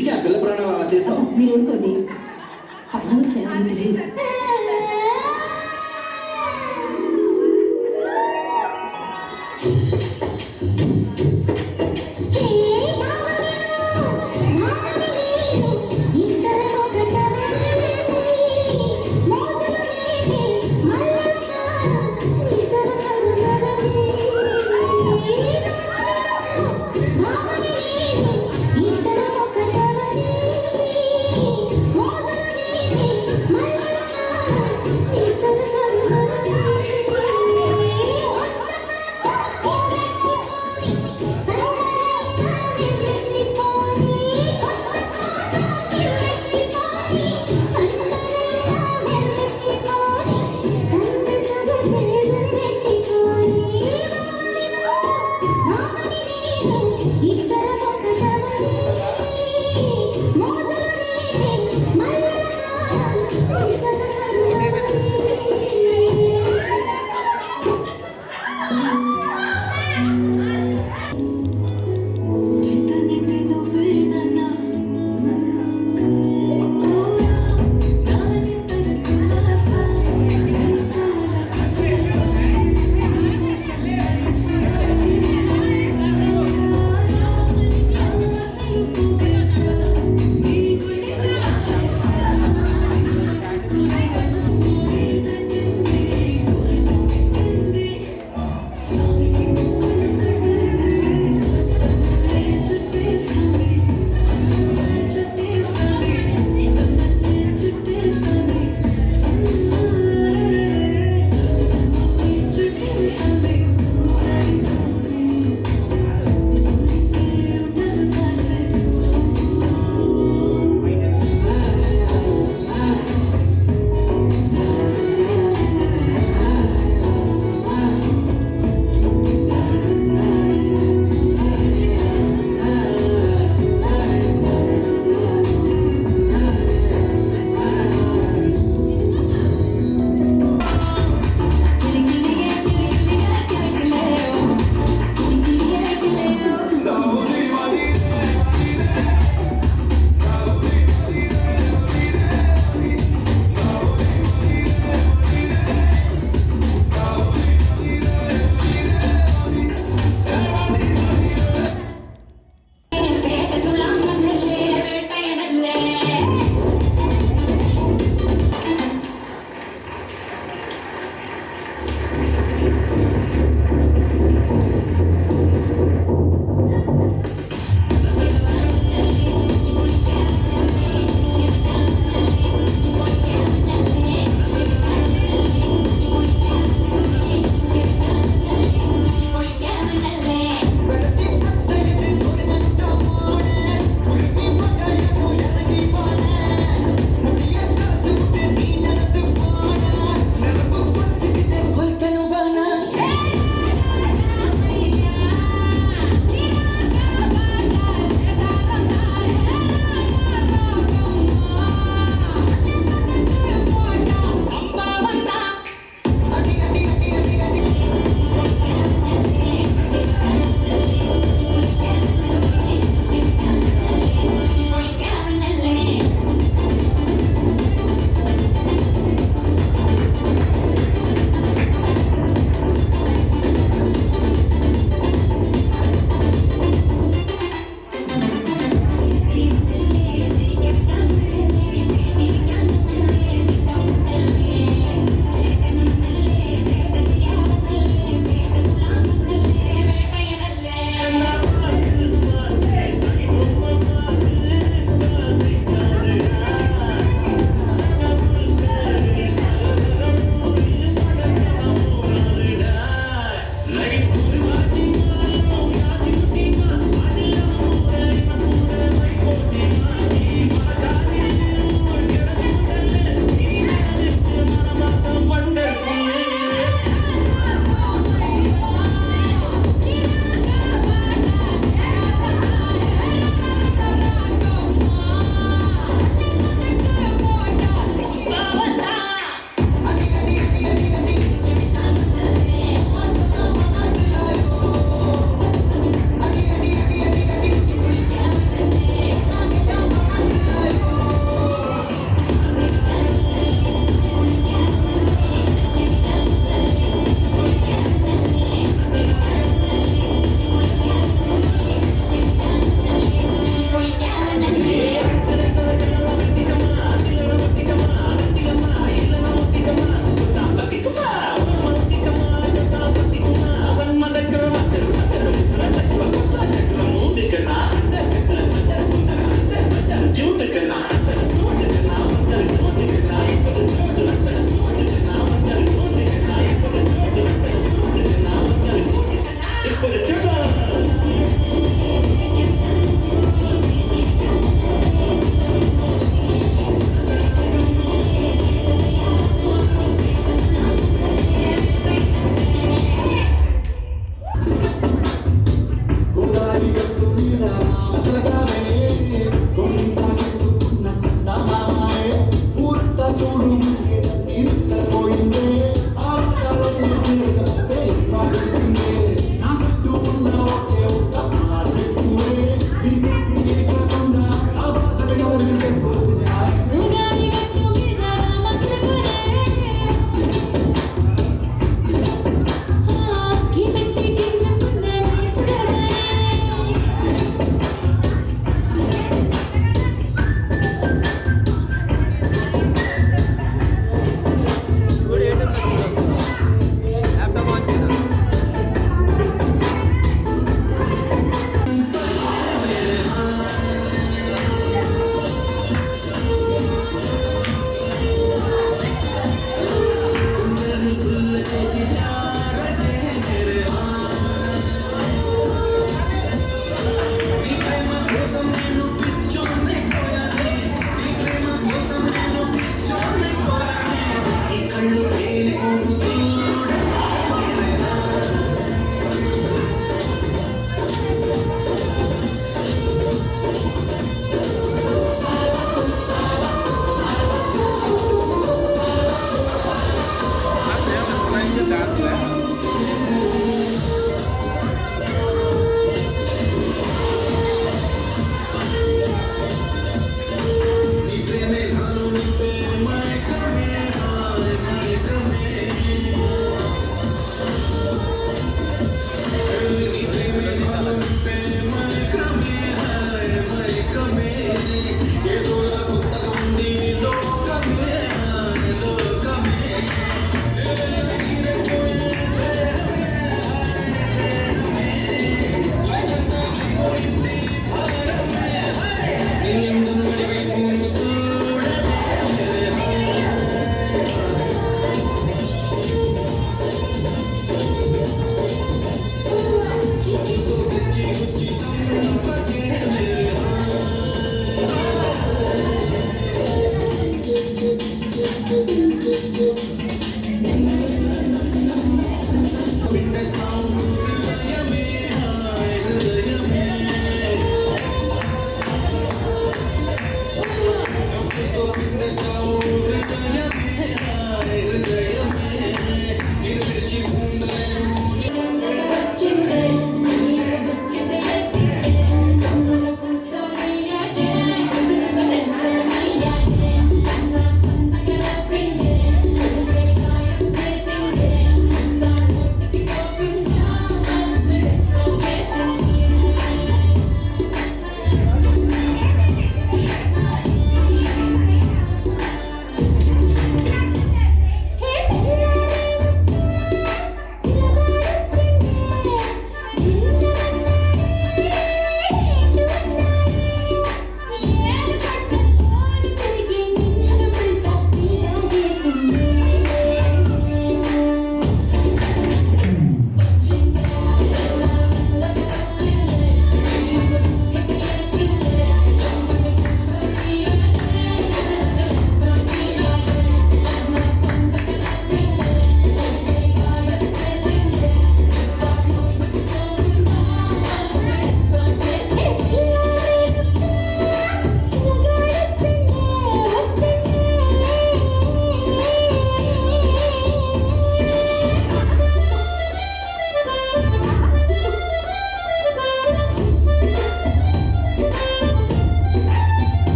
ఎందుకు ఆ పిల్ల ప్రాణాలు అలా చేస్తావు? మీరు ఊరుకోండి పనులు చేయాలని తెలియదు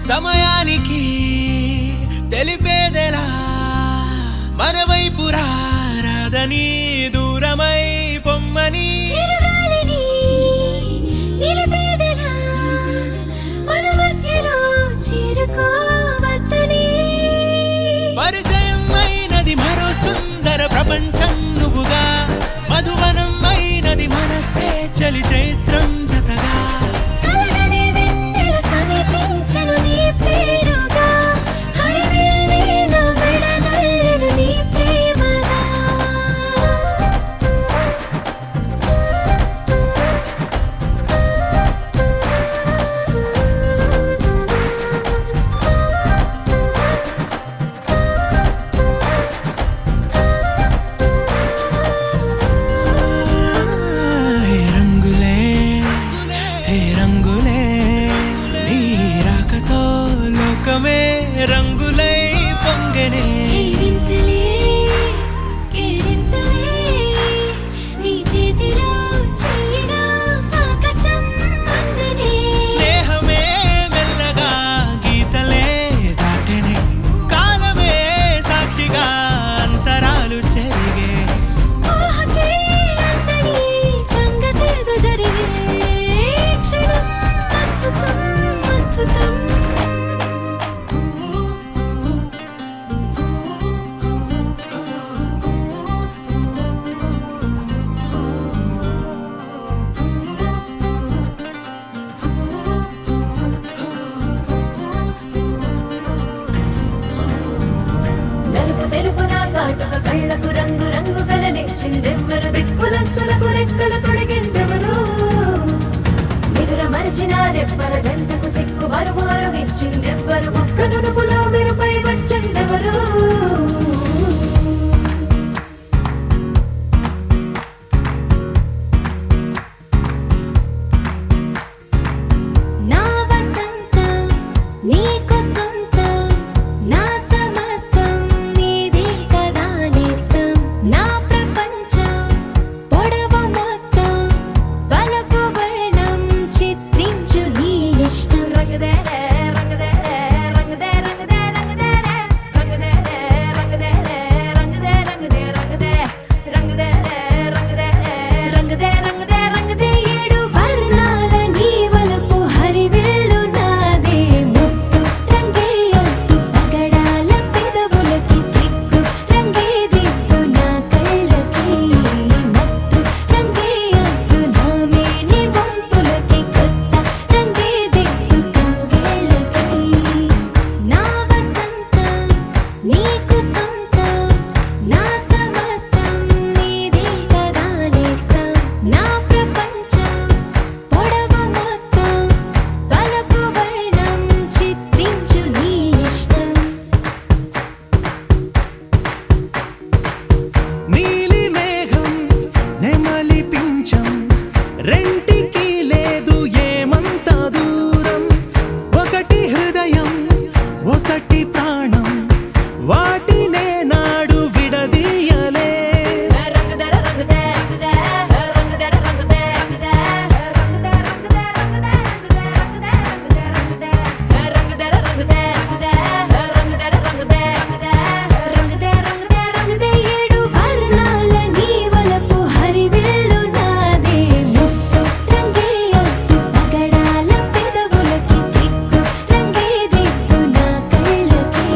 సమయానికి తెలిపేదెలా మన వైపు రాదని దూరమై పొమ్మని పరిచయం ప్రపంచం నువ్వుగా మధువనం అయినది మనసే చలి చైత్రం జతగా కలగని వెన్నెల సమీపించెను నీ పేరుగా హరివిల్లే నా మెడదల్లెను నీ ప్రేమగా హే రంగులే హే రంగులే నీ రాకతో లోకమే రంగులై పొంగనే వింతలే కేరింతలే నీ చేతిలో చెయ్యినా ఆకాశం అందనే స్నేహమే మెల్లగా గీతలే దాటెనే కాలమే సాక్షిగా అంతరాలు చెరిగే ఊహకే అందని సంగతేదో జరిగే క్షణం అద్భుతం అద్భుతం నలుపు తెలుపు నా కాటుక కళ్ళకు రంగు రంగు కలనిచ్చిందెవ్వరు దిక్కులంచులకు రెక్కలు తొడిగిందెవరు నిదుర మరిచిన రెప్పల జంటకు సిగ్గు మరుమారు ఇచ్చిందెవ్వరు ఒక్క నునుపులో మెరుపై వచ్చిందెవరు నా వసంతం నీకు సొంతం నా సమస్తం నీది కదా నేస్తం నా ప్రపంచం పొడవు మొత్తం వలపు వర్ణం చిత్రించు నీ ఇష్టం రంగదే రంగదే రంగదే రంగదే రంగదే రంగదే రంగదే రంగదే రంగదే రంగదే రంగదే రంగదే రంగదే రంగదే ఏడు వర్ణాల నీ వలపు హరివిల్లు నాదే ముత్తు రంగే ఒత్తు పగడాల పెదవులకి సిగ్గు రంగే దిద్దు నా కళ్ళకి మత్తు రంగే ఒత్తు నా మేని వంపులకి కొత్త రంగే దిద్దు కవ్వేళ్ళకి నా వసంతం నీకు సొంతం నా సమస్తం నీది కదా నేస్తం నా ప్రపంచం పొడవు మొత్తం వలపు వర్ణం చిత్రించు నీ ఇష్టం నీలి మేఘం నెమలి పించం రెంటికి లేదు ఏమంత దూరం ఒకటి హృదయం ఒకటి ప్రాణం వాటినే నాడు విడదీయలే రంగదర రంగదే రంగదర రంగదే రంగదే రంగదే రంగదే రంగదే రంగదే రంగదర రంగదే రంగదర రంగదే రంగదే రంగదే ఏడు వర్ణాల నీ వలపు హరివిల్లు నాదే ముత్తు రంగే ఒత్తు పగడాల పెదవులకి సిగ్గు రంగే దిద్దు నా కళ్ళకి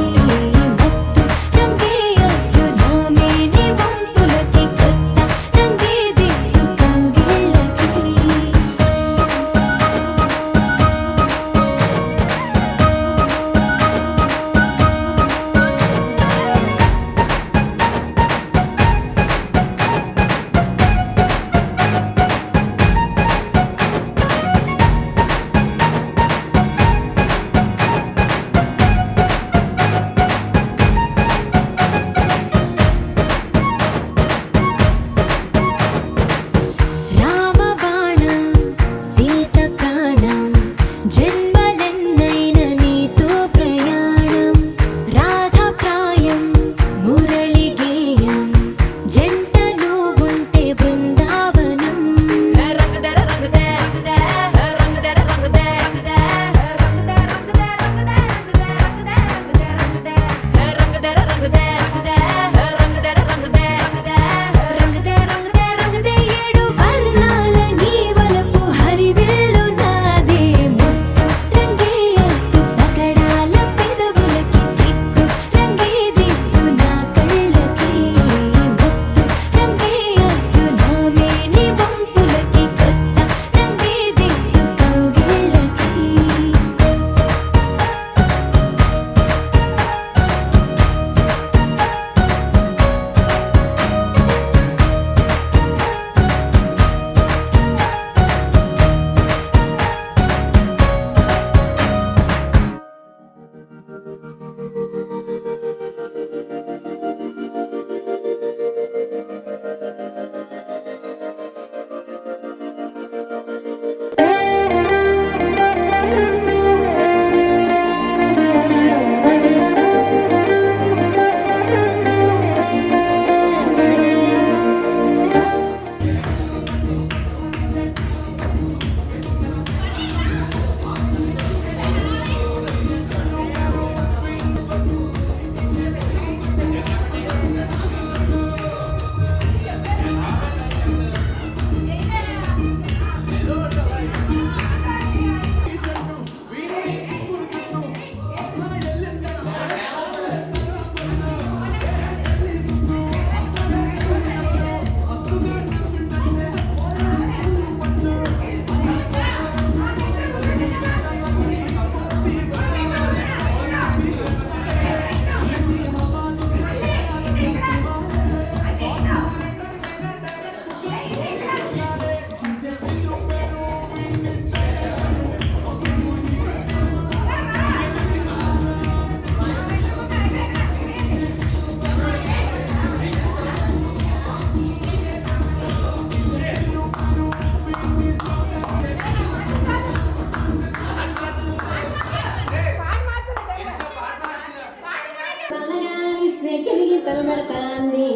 పీతలు పెడతాంది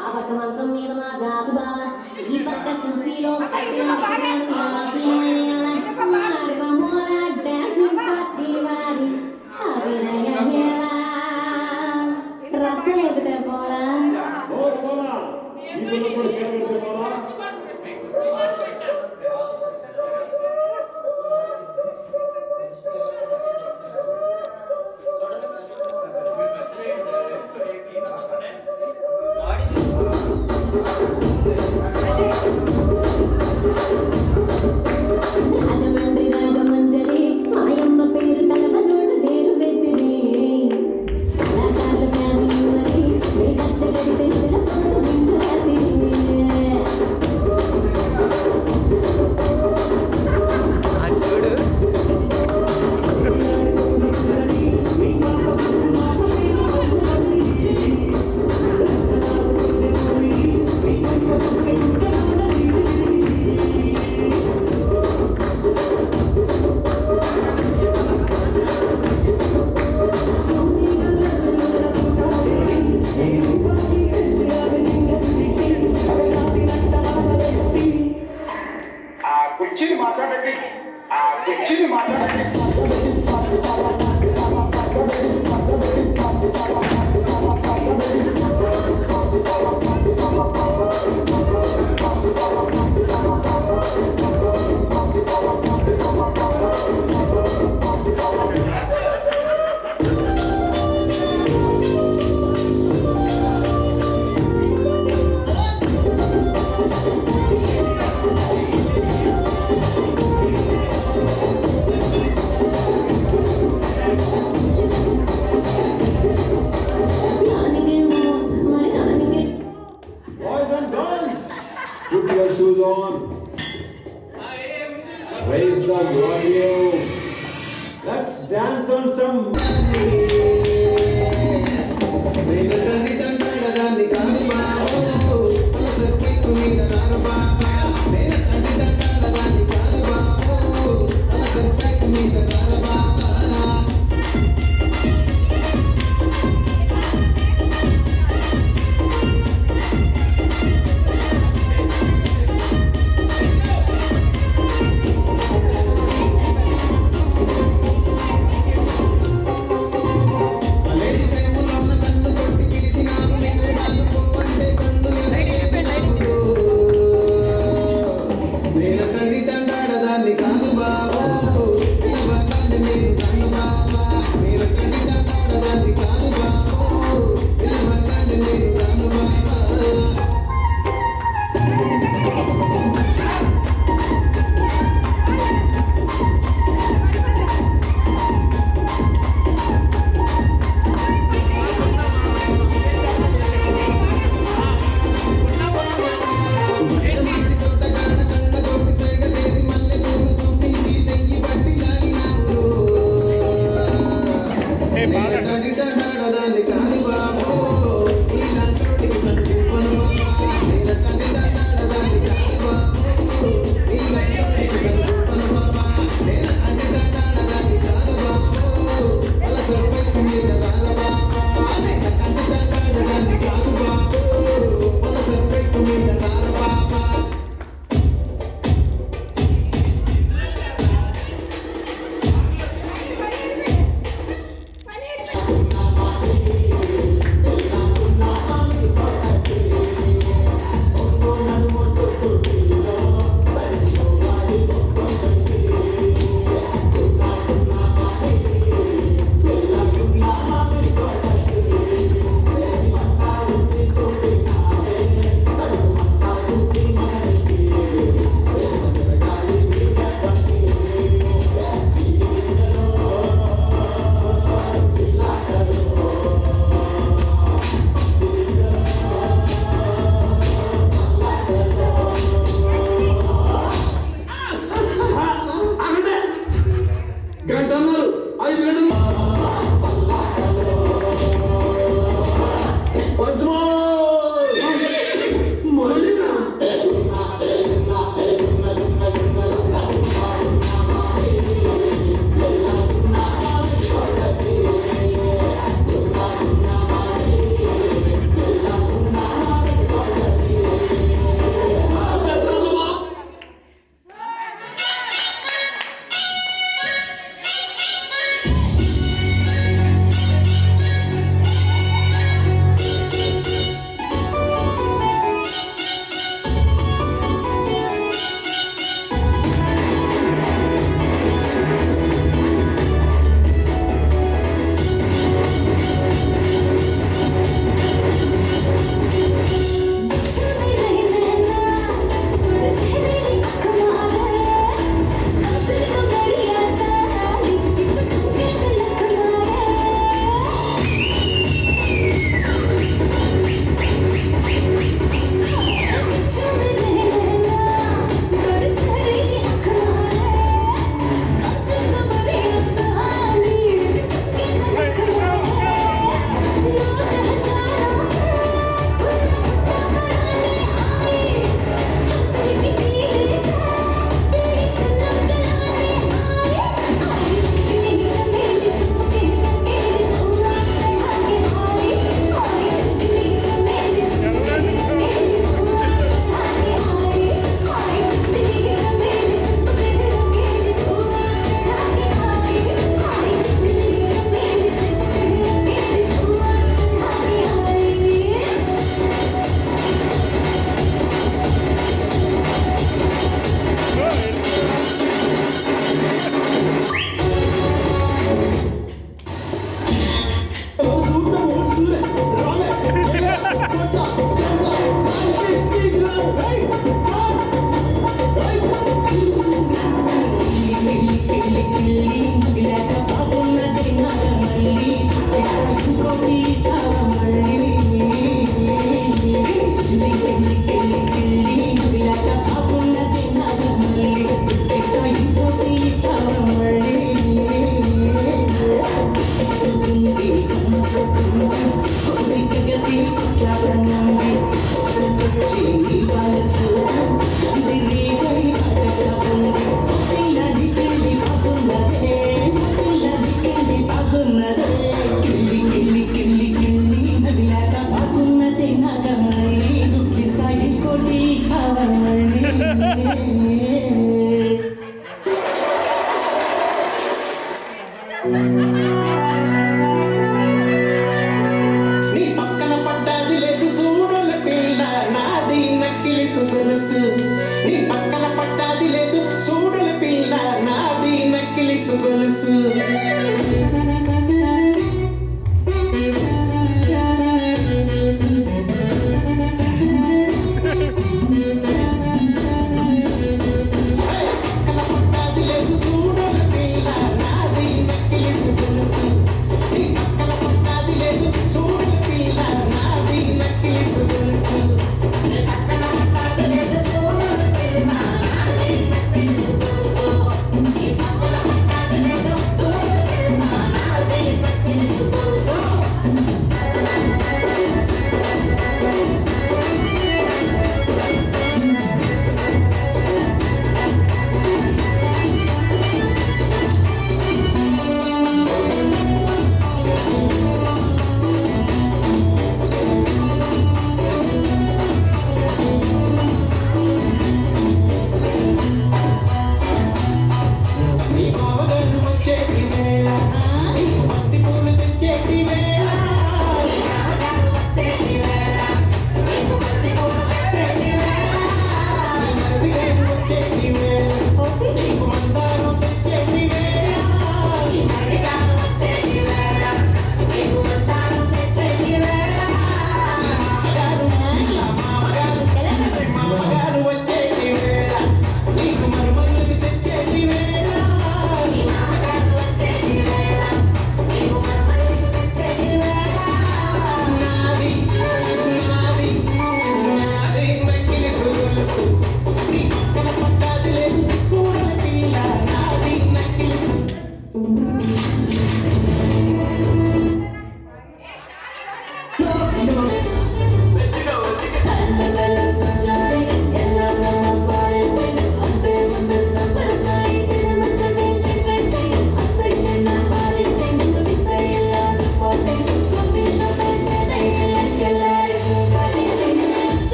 ఆ పక్క మంచం మీద మా గాజు బావ ఈ పక్క తులసిలో డాన్స్ పార్టీ వారి అభినయ రచ్చ లేపితే పోలా రాజమండ్రి రాగమంజరి మాయమ్మ పేరు తలవనోడు నేను బెసిరి కళాకారుల ఫ్యామిలీ మరి ఏ కచ్చ కడితే నిద్రపోతూ నిండు రాత్రి కుర్చీని మాట్లాడండి ఆ కుర్చీని మాట్లాడండి Boys and girls, put your shoes on. Raise the volume. Let's dance on some. నీ పక్కన పడ్డది లేదు చూడల పిల్ల నాది నక్కిలి సుగొలుసు నీ పక్కన పడ్డది లేదు చూడల పిల్ల నాది నక్కిలి సుగొలుసు